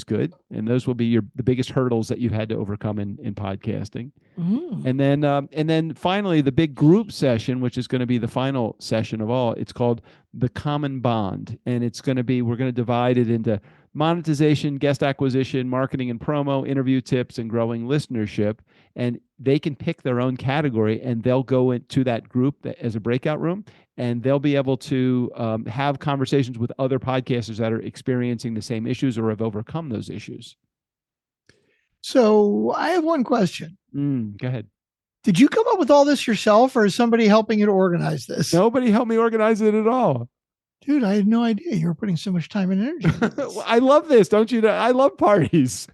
good. And those will be the biggest hurdles that you've had to overcome in podcasting. And then finally the big group session, which is going to be the final session of all. It's called The Common Bond. And we're going to divide it into monetization, guest acquisition, marketing and promo, interview tips, and growing listenership. And they can pick their own category, and they'll go into that group as a breakout room, and they'll be able to have conversations with other podcasters that are experiencing the same issues or have overcome those issues. So I have one question. Go ahead. Did you come up with all this yourself, or is somebody helping you to organize this? Nobody helped me organize it at all. Dude, I had no idea you were putting so much time and energy into this. I love this, don't you? I love parties.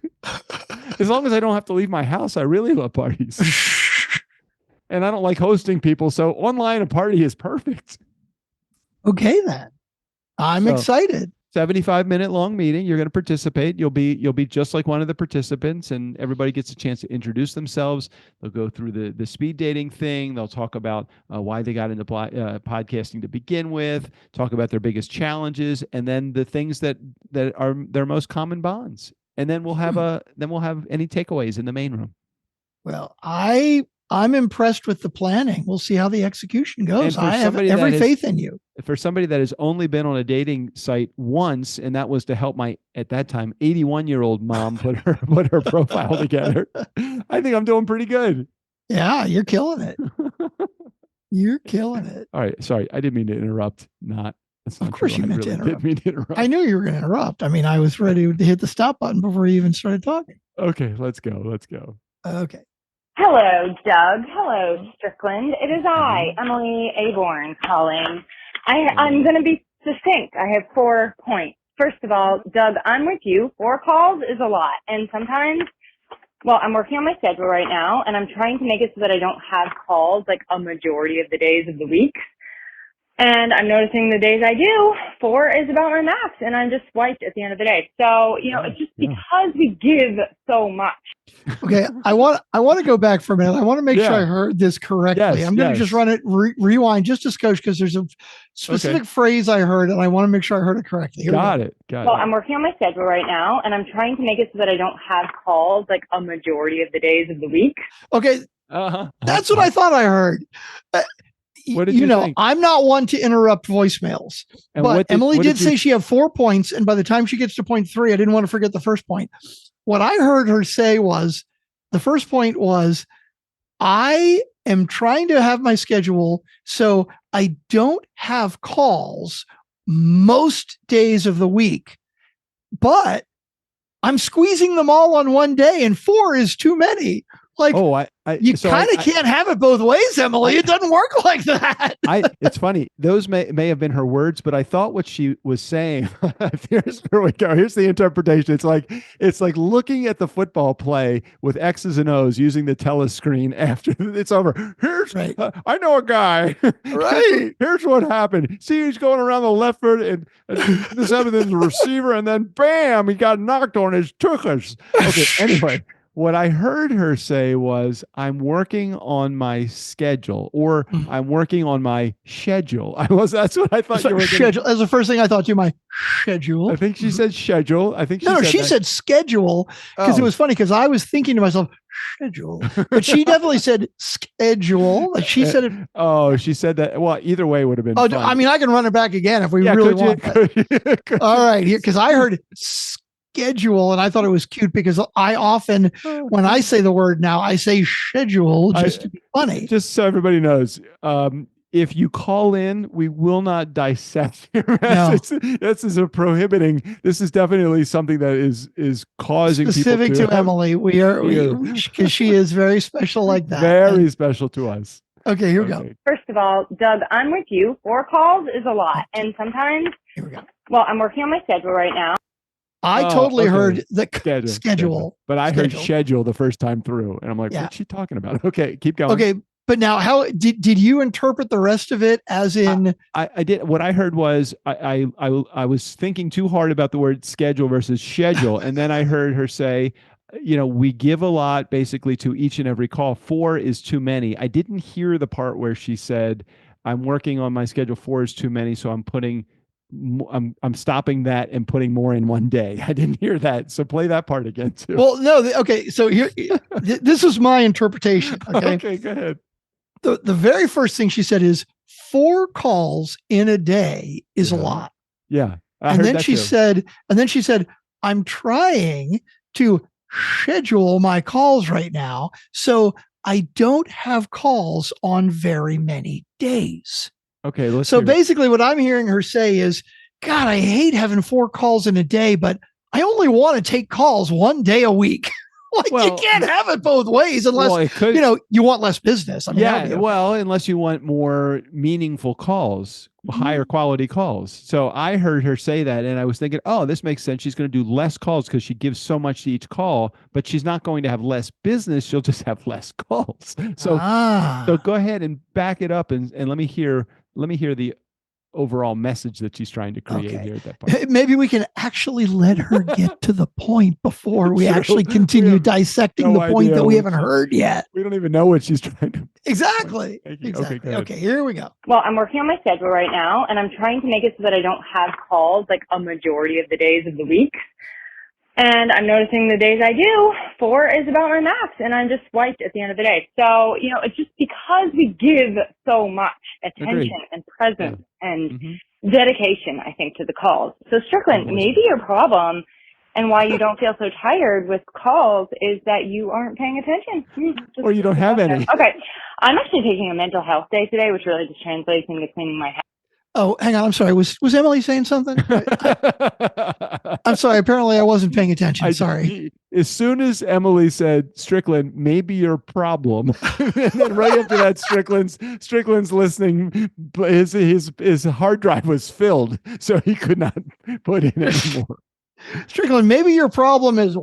As long as I don't have to leave my house, I really love parties. and I don't like hosting people. So online a party is perfect. Okay, then. I'm excited. 75-minute long meeting. You're going to participate. You'll be just like one of the participants, and everybody gets a chance to introduce themselves. They'll go through the speed dating thing. They'll talk about why they got into podcasting to begin with, talk about their biggest challenges, and then the things that are their most common bonds. And then we'll have any takeaways in the main room. Well, I'm impressed with the planning. We'll see how the execution goes. I have every faith in you. For somebody that has only been on a dating site once, and that was to help my, at that time, 81-year-old mom put her profile together, I think I'm doing pretty good. Yeah, you're killing it. You're killing it. All right. Sorry. I didn't mean to interrupt. Of course you meant to interrupt. Didn't mean to interrupt. I knew you were going to interrupt. I mean, I was ready to hit the stop button before you even started talking. Okay. Let's go. Okay. Hello, Doug. Hello, Strickland. It is I, Emily Aborn, calling. I'm going to be succinct. I have 4 points. First of all, Doug, I'm with you. 4 calls is a lot. And sometimes, well, I'm working on my schedule right now, and I'm trying to make it so that I don't have calls like a majority of the days of the week. And I'm noticing the days I do, 4 is about my max, and I'm just swiped at the end of the day. So, it's just because we give so much. Okay, I want to go back for a minute. I want to make sure I heard this correctly. Yes, I'm going to just run it, rewind just a skosh, because there's a specific phrase I heard, and I want to make sure I heard it correctly. Got it. Well, I'm working on my schedule right now, and I'm trying to make it so that I don't have calls like a majority of the days of the week. Okay, that's what I thought I heard. What did you think? I'm not one to interrupt voicemails, but Emily did say she had 4 points. And by the time she gets to point 3, I didn't want to forget the first point. What I heard her say was, the first point was, I am trying to have my schedule so I don't have calls most days of the week, but I'm squeezing them all on one day, and 4 is too many. Like, you kind of can't have it both ways, Emily. It doesn't work like that. It's funny. Those may have been her words, but I thought what she was saying. Here we go. Here's the interpretation. It's like looking at the football play with X's and O's using the telescreen after it's over. I know a guy. Right. Here's what happened. See, he's going around the left foot and this everything's the receiver, and then bam, he got knocked on his tuchus. Okay. Anyway. What I heard her say was, I'm working on my schedule, or I'm working on my schedule. That's what I thought you were schedule. That's the first thing I thought too, my schedule. I think she said schedule. I think she said schedule, because it was funny, because I was thinking to myself, schedule. But she definitely said schedule. Like she said it. Oh, she said that. Well, either way would have been fun. I mean, I can run it back again if we really want. All right, here, because I heard schedule, and I thought it was cute, because I often, when I say the word now, I say schedule just to be funny. Just so everybody knows, if you call in, we will not dissect your message. No. This is prohibiting. This is definitely something that is causing specific people to Emily. We are because she is very special like that. Very special to us. Okay, here we go. First of all, Doug, I'm with you. 4 calls is a lot, and sometimes. Here we go. Well, I'm working on my schedule right now. I totally heard the schedule. But I heard schedule the first time through, and I'm like, what's she talking about? Okay, keep going. Okay, but now how did you interpret the rest of it? As in, I did. What I heard was I was thinking too hard about the word schedule versus schedule, and then I heard her say, we give a lot basically to each and every call. 4 is too many. I didn't hear the part where she said, I'm working on my schedule. 4 is too many, so I'm stopping that and putting more in one day. I didn't hear that. So play that part again too. Well, no. Okay. So here, this is my interpretation. Okay. Okay, go ahead. The very first thing she said is 4 calls in a day is a lot. Yeah. And then she said, I'm trying to schedule my calls right now, so I don't have calls on very many days. Okay. So basically what I'm hearing her say is, God, I hate having 4 calls in a day, but I only want to take calls one day a week. Like Well, you can't have it both ways unless it could, you want less business. I mean, yeah, okay. well, unless you want more meaningful calls, higher quality calls. So I heard her say that, and I was thinking, oh, this makes sense. She's going to do less calls because she gives so much to each call, but she's not going to have less business. She'll just have less calls. So go ahead and back it up, and let me hear the overall message that she's trying to create here at that point. Maybe we can actually let her get to the point before we True. actually continue dissecting the point that we haven't heard yet. We don't even know what she's trying to. Exactly. Exactly. Okay, here we go. Well, I'm working on my schedule right now, and I'm trying to make it so that I don't have calls like a majority of the days of the week. And I'm noticing the days I do, 4 is about my max, and I'm just wiped at the end of the day. So, it's just because we give so much attention and presence and dedication, I think, to the calls. So, Strickland, maybe your problem and why you don't feel so tired with calls is that you aren't paying attention. Or you don't have any. Okay. I'm actually taking a mental health day today, which really just translates into cleaning my house. Oh, hang on. I'm sorry. Was Emily saying something? I'm sorry. Apparently I wasn't paying attention. Sorry. As soon as Emily said, Strickland, maybe your problem. And then right after that, Strickland's listening. His hard drive was filled, so he could not put in anymore. Strickland, maybe your problem is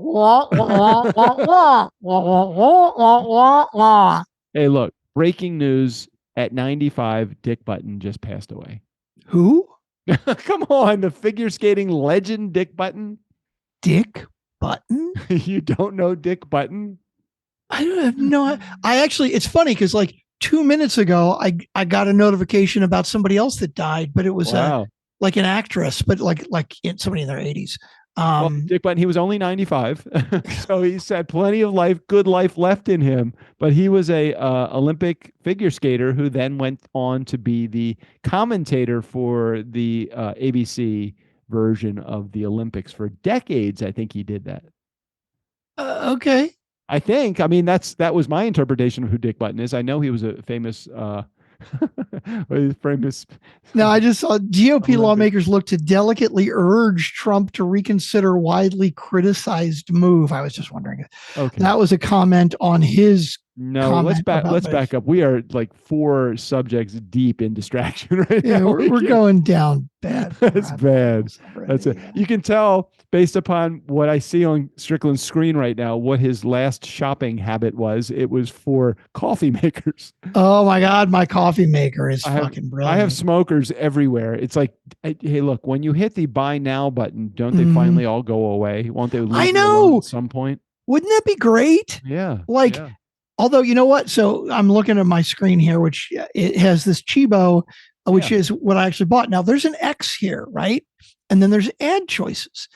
Hey, look, breaking news at 95, Dick Button just passed away. Who? Come on, the figure skating legend Dick Button. Dick Button? You don't know Dick Button? I don't know. I actually, it's funny because like 2 minutes ago, I got a notification about somebody else that died, but it was like an actress, but like somebody in their 80s. Well, Dick Button, he was only 95, so he's had plenty of good life left in him. But he was a Olympic figure skater who then went on to be the commentator for the ABC version of the Olympics for decades. I think he did that. Okay. I think. I mean, that was my interpretation of who Dick Button is. I know he was a famous. No, I just saw GOP lawmakers look to delicately urge Trump to reconsider widely criticized move. I was just wondering. Okay. That was a comment on his. No, let's back up. We are like 4 subjects deep in distraction right now. We're going down bad. That's bad. That's it. You can tell based upon what I see on Strickland's screen right now what his last shopping habit was. It was for coffee makers. Oh my God, my coffee maker is fucking brilliant. I have smokers everywhere. It's like, hey, look, when you hit the buy now button, don't they finally all go away? Won't they leave? I know. At some point. Wouldn't that be great? Yeah. Although, you know what? So I'm looking at my screen here, which it has this Chibo, which is what I actually bought. Now there's an X here, right? And then there's ad choices.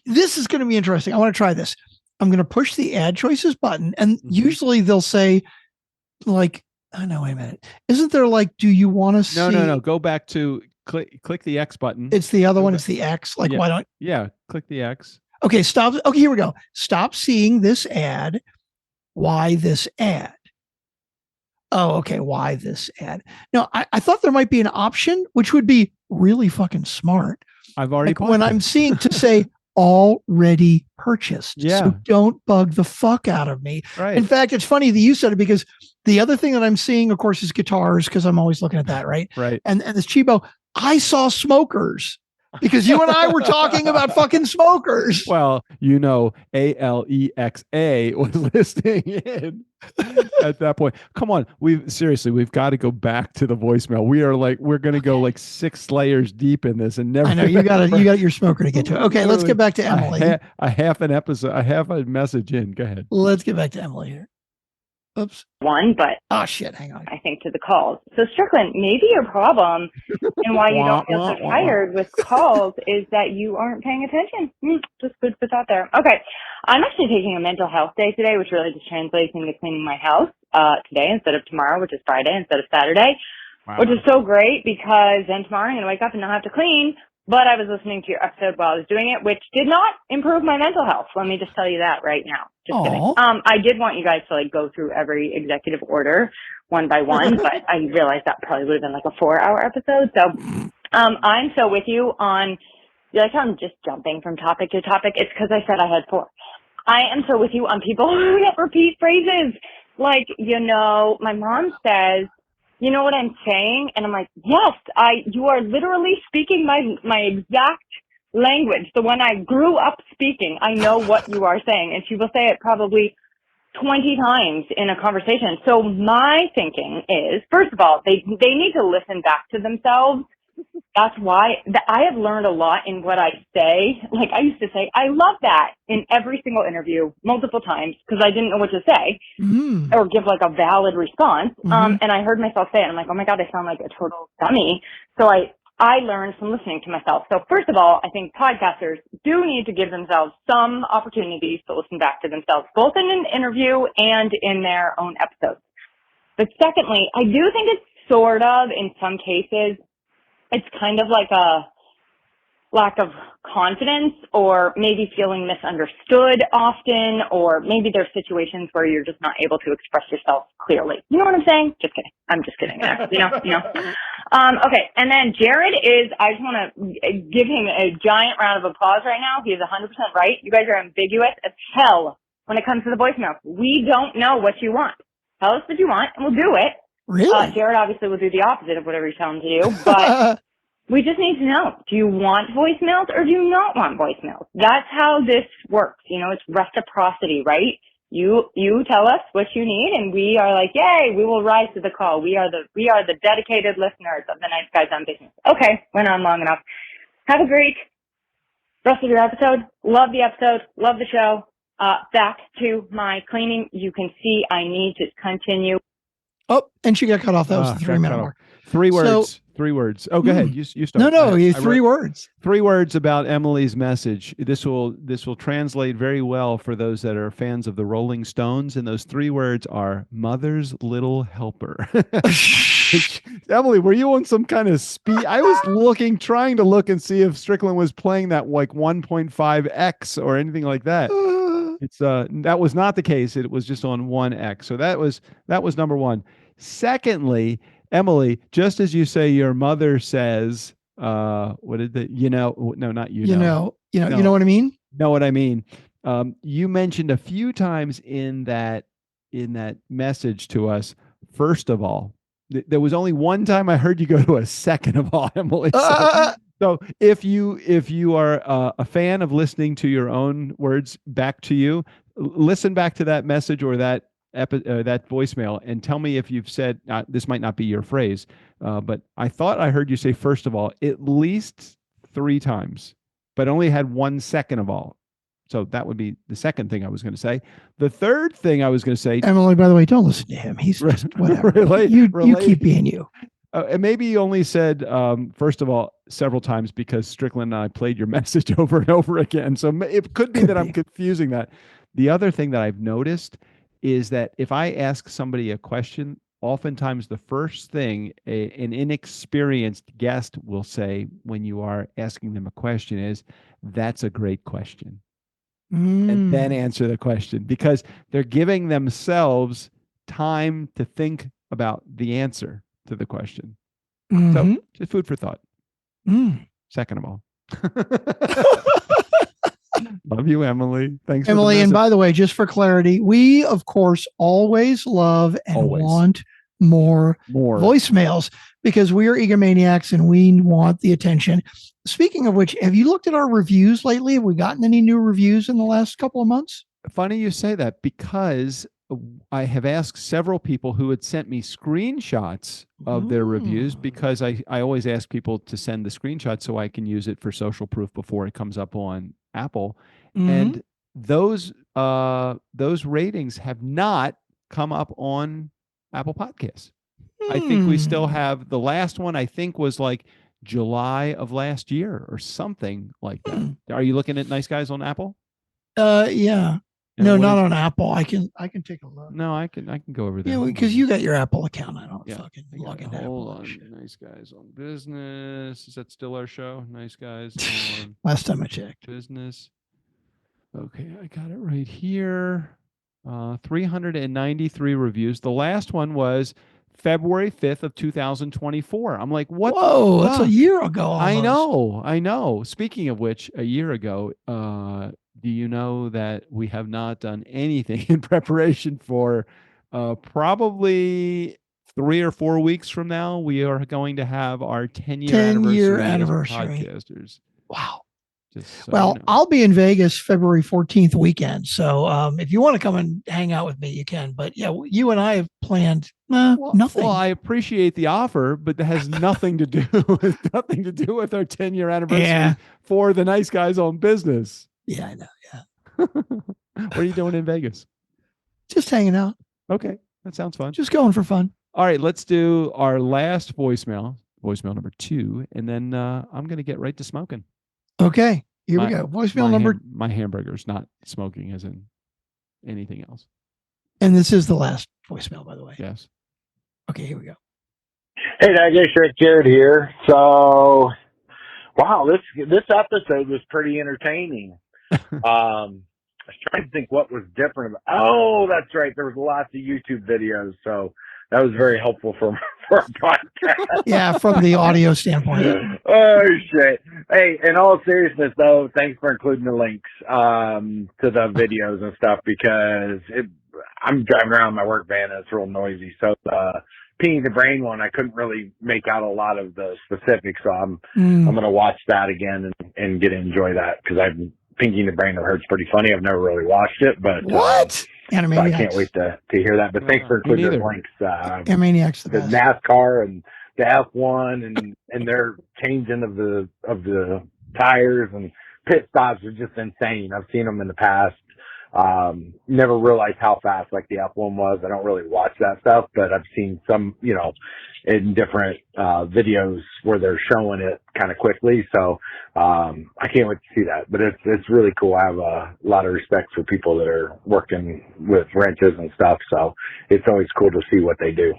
This is going to be interesting. I want to try this. I'm going to push the ad choices button. And usually they'll say like, oh no, wait a minute. Isn't there like, do you want to see? No. Go back to click the X button. It's the other one. It's the X. Like, why don't? Yeah. Click the X. Okay. Stop. Okay. Here we go. Stop seeing this ad. Why this ad? Oh, okay. Why this ad? No, I thought there might be an option, which would be really fucking smart. I've already when I'm seeing to say already purchased. Yeah. So don't bug the fuck out of me. Right. In fact, it's funny that you said it because the other thing that I'm seeing, of course, is guitars because I'm always looking at that, right? Right. And this Chibo, I saw smokers. Because you and I were talking about fucking smokers. Well, Alexa was listening in at that point. Come on, we've got to go back to the voicemail. We're going to go like 6 layers deep in this and never. I know you got your smoker to get to. Okay, let's get back to Emily. I have an episode. I have a message in. Go ahead. Let's get back to Emily here. Oops. One, but oh shit, hang on. I think to the calls. So Strickland, maybe your problem and why you don't feel so tired with calls is that you aren't paying attention. Just food for thought there. Okay. I'm actually taking a mental health day today, which really just translates into cleaning my house today instead of tomorrow, which is Friday instead of Saturday, which is so great because then tomorrow I'm going to wake up and not have to clean. But I was listening to your episode while I was doing it, which did not improve my mental health. Let me just tell you that right now. Just kidding. I did want you guys to like go through every executive order one by one, but I realized that probably would have been like a 4-hour episode. So I'm so with you on, you like how I'm just jumping from topic to topic? It's because I said I had 4. I am so with you on people who repeat phrases. Like, my mom says, you know what I'm saying? And I'm like, yes, you are literally speaking my exact language. The one I grew up speaking. I know what you are saying. And she will say it probably 20 times in a conversation. So my thinking is, first of all, they need to listen back to themselves. That's why I have learned a lot in what I say. Like I used to say, I love that in every single interview multiple times because I didn't know what to say or give like a valid response. And I heard myself say it. I'm like, oh my God, I sound like a total dummy. So I learned from listening to myself. So first of all, I think podcasters do need to give themselves some opportunities to listen back to themselves, both in an interview and in their own episodes. But secondly, I do think it's sort of, in some cases, it's kind of like a lack of confidence or maybe feeling misunderstood often, or maybe there's situations where you're just not able to express yourself clearly. You know what I'm saying? Just kidding. I'm just kidding. Okay. And then Jared I just want to give him a giant round of applause right now. He is 100% right. You guys are ambiguous as hell when it comes to the voicemail. We don't know what you want. Tell us what you want and we'll do it. Really? Jared obviously will do the opposite of whatever you tell him to do, but we just need to know, do you want voicemails or do you not want voicemails? That's how this works. It's reciprocity, right? You tell us what you need and we are like, yay, we will rise to the call. We are the dedicated listeners of the Nice Guys on Business. Okay, went on long enough. Have a great rest of your episode. Love the episode. Love the show. Back to my cleaning. You can see I need to continue. Oh, and she got cut off. That was the 3 minute mark. 3 words. So, 3 words. Oh, go ahead. You start. No, you 3 words. 3 words about Emily's message. This will translate very well for those that are fans of the Rolling Stones, and those 3 words are "Mother's Little Helper." Emily, were you on some kind of speed? I was trying to look and see if Strickland was playing that like 1.5x or anything like that. It's that was not the case. It was just on 1x. So that was number 1. Secondly, Emily, just as you say, your mother says, what did the, no, not you know what I mean? Know what I mean? You mentioned a few times in that message to us, first of all. There was only one time I heard you go to a second of all, Emily. So if you are a fan of listening to your own words back to you, listen back to that message or that voicemail and tell me if you've said, this might not be your phrase, but I thought I heard you say first of all at least 3 times, but only had 1 second of all. So that would be the second thing I was going to say. The third thing I was going to say, Emily, by the way, don't listen to him. He's just whatever. You keep being you. And maybe you only said, first of all, several times because Strickland and I played your message over and over again. So it could be that I'm confusing that. The other thing that I've noticed is that if I ask somebody a question, oftentimes the first thing an inexperienced guest will say when you are asking them a question is, "That's a great question." And then answer the question because they're giving themselves time to think about the answer to the question. So just food for thought. Second of all. Love you, Emily. Thanks, Emily. And by the way, just for clarity, we of course always love and want more voicemails because we are egomaniacs and we want the attention. Speaking of which, have you looked at our reviews lately? Have we gotten any new reviews in the last couple of months? Funny you say that because I have asked several people who had sent me screenshots of their reviews because I always ask people to send the screenshot so I can use it for social proof before it comes up on Apple. And those ratings have not come up on Apple Podcasts. I think we still have the last one, I think was like July of last year or something like that. Are you looking at Nice Guys on Apple? Yeah. No, not on Apple. I can take a look. No, I can go over there. Yeah, because you got your Apple account. I don't fucking log into Apple. Hold on. Nice Guys on Business. Is that still our show? Nice Guys on Last time I checked. Business. Okay, I got it right here. 393 reviews. The last one was February 5th of 2024. I'm like, what? Whoa, that's a year ago. Almost. I know. Speaking of which, a year ago, do you know that we have not done anything in preparation for probably 3 or 4 weeks from now? We are going to have our 10-year anniversary as podcasters. Wow. So well, you know. I'll be in Vegas February 14th weekend. So if you want to come and hang out with me, you can. But yeah, you and I have planned nothing. Well, I appreciate the offer, but that has nothing to do with our 10-year anniversary for the Nice Guys on Business. Yeah, I know. Yeah. What are you doing in Vegas? Just hanging out. Okay, that sounds fun. Just going for fun. All right, let's do our last voicemail number 2, and then I'm going to get right to smoking. Okay, here we go. Voicemail number. My hamburger's not smoking as in anything else. And this is the last voicemail, by the way. Yes. Okay, here we go. Hey, Rick, Jared here. So, wow, this episode was pretty entertaining. I was trying to think what was different. Oh, that's right. There was lots of YouTube videos, so that was very helpful for our podcast. Yeah, from the audio standpoint. Oh, shit. Hey, in all seriousness, though, thanks for including the links to the videos and stuff, because I'm driving around my work van and it's real noisy. So Peeing the Brain one, I couldn't really make out a lot of the specifics. So I'm going to watch that again and get to enjoy that, because Pinky the Brain, I've heard it's pretty funny. I've never really watched it, but what? So I can't wait to hear that. But thanks for including those links. Animaniacs, the NASCAR and the F1 and their changing of the tires and pit stops are just insane. I've seen them in the past. Never realized how fast like the F1 was. I don't really watch that stuff, but I've seen some, in different videos where they're showing it kind of quickly. So I can't wait to see that. But it's really cool. I have a lot of respect for people that are working with wrenches and stuff. So it's always cool to see what they do.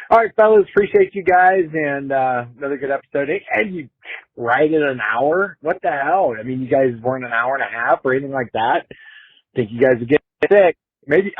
All right, fellas, appreciate you guys, and another good episode. And you right at an hour? What the hell? I mean, you guys weren't an hour and a half or anything like that. Think you guys would get sick. Maybe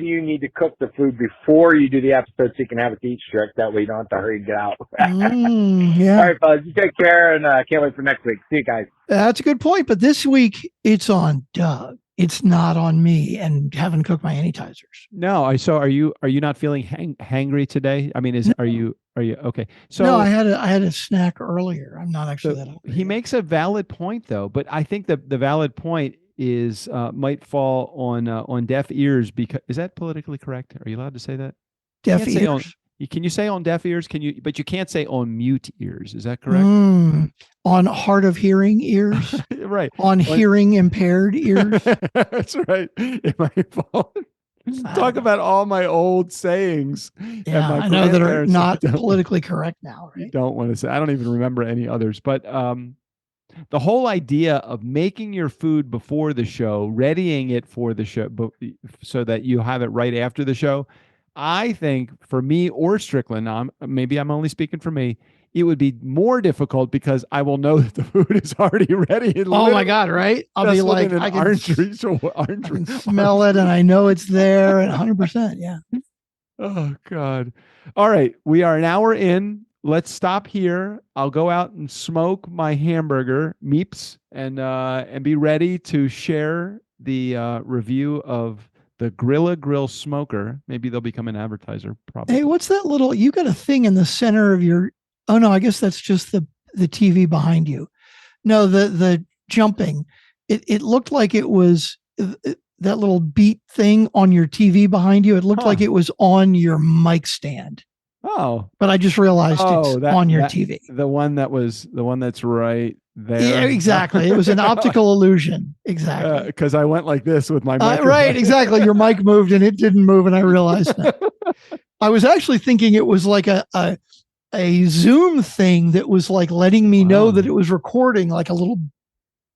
you need to cook the food before you do the episode so you can have it to eat strict. That way you don't have to hurry and get out. Yeah. All right, fellas, you take care, and can't wait for next week. See you guys. That's a good point. But this week it's on Doug. It's not on me, and haven't cooked my anitizers. No, so are you not feeling hangry today? I mean, are you okay? So no, I had a snack earlier. I'm not actually that hungry. He makes a valid point though, but I think the valid point is might fall on deaf ears, because is that politically correct? Are you allowed to say that? Deaf ears? Can you say on deaf ears? But you can't say on mute ears. Is that correct? On hard of hearing ears? Right. On hearing impaired ears? That's right. It might fall. Talk about all my old sayings. Yeah, I know that are not politically correct now. Right? Don't want to say. I don't even remember any others. But the whole idea of making your food before the show, readying it for the show, so that you have it right after the show, I think for me or Strickland, maybe I'm only speaking for me, it would be more difficult because I will know that the food is already ready. Oh my God, right? I'll be like, I can smell it and I know it's there, and 100%. Yeah. Oh God. All right. We are an hour in. Let's stop here. I'll go out and smoke my hamburger, Meeps, and be ready to share the review of the Grilla Grill Smoker. Maybe they'll become an advertiser, probably. Hey, what's that little, you got a thing in the center of your, oh no, I guess that's just the TV behind you. No, the jumping. It looked like it was that little beat thing on your TV behind you. It looked like it was on your mic stand. Oh, but I just realized it's on your TV. The one that's right there. Yeah, exactly. It was an optical illusion. Exactly. Because I went like this with my mic. Right, exactly. Your mic moved and it didn't move, and I realized that. I was actually thinking it was like a Zoom thing that was like letting me know that it was recording, like a little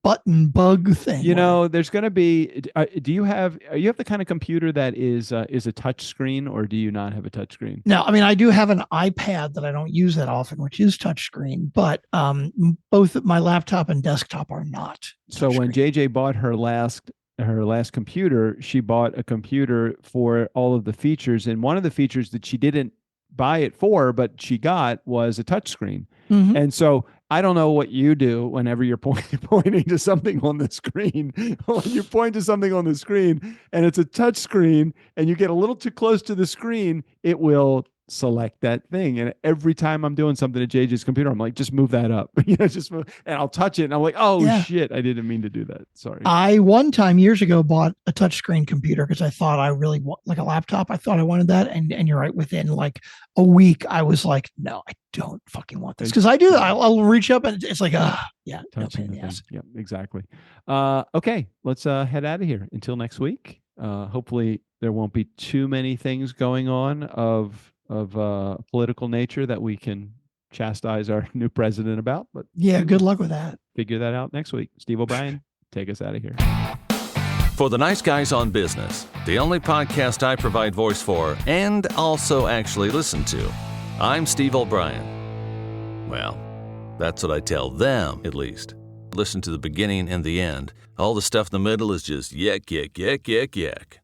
button bug thing. There's going to be, are you have the kind of computer that is a touch screen, or do you not have a touch screen? No, I mean, I do have an iPad that I don't use that often, which is touch screen, but both my laptop and desktop are not. So when JJ bought her last computer, she bought a computer for all of the features, and one of the features that she didn't buy it for, but she got, was a touch screen. And so I don't know what you do whenever you're pointing to something on the screen. When you point to something on the screen and it's a touch screen and you get a little too close to the screen, it will select that thing. And every time I'm doing something at JJ's computer, I'm like, just move that up. Just move, and I'll touch it and I'm like, oh shit, I didn't mean to do that. Sorry. I one time years ago bought a touchscreen computer because I thought I really want like a laptop. I thought I wanted that. And you're right, within like a week, I was like, no, I don't fucking want this. Because I do that. I'll reach up and it's like, no pain in the ass. Yeah, exactly. Okay, let's head out of here. Until next week. Hopefully there won't be too many things going on of political nature that we can chastise our new president about. But yeah, good luck with that. Figure that out next week. Steve O'Brien, take us out of here. For the Nice Guys on Business, the only podcast I provide voice for and also actually listen to, I'm Steve O'Brien. Well, that's what I tell them, at least. Listen to the beginning and the end. All the stuff in the middle is just yak, yak, yak, yak, yak.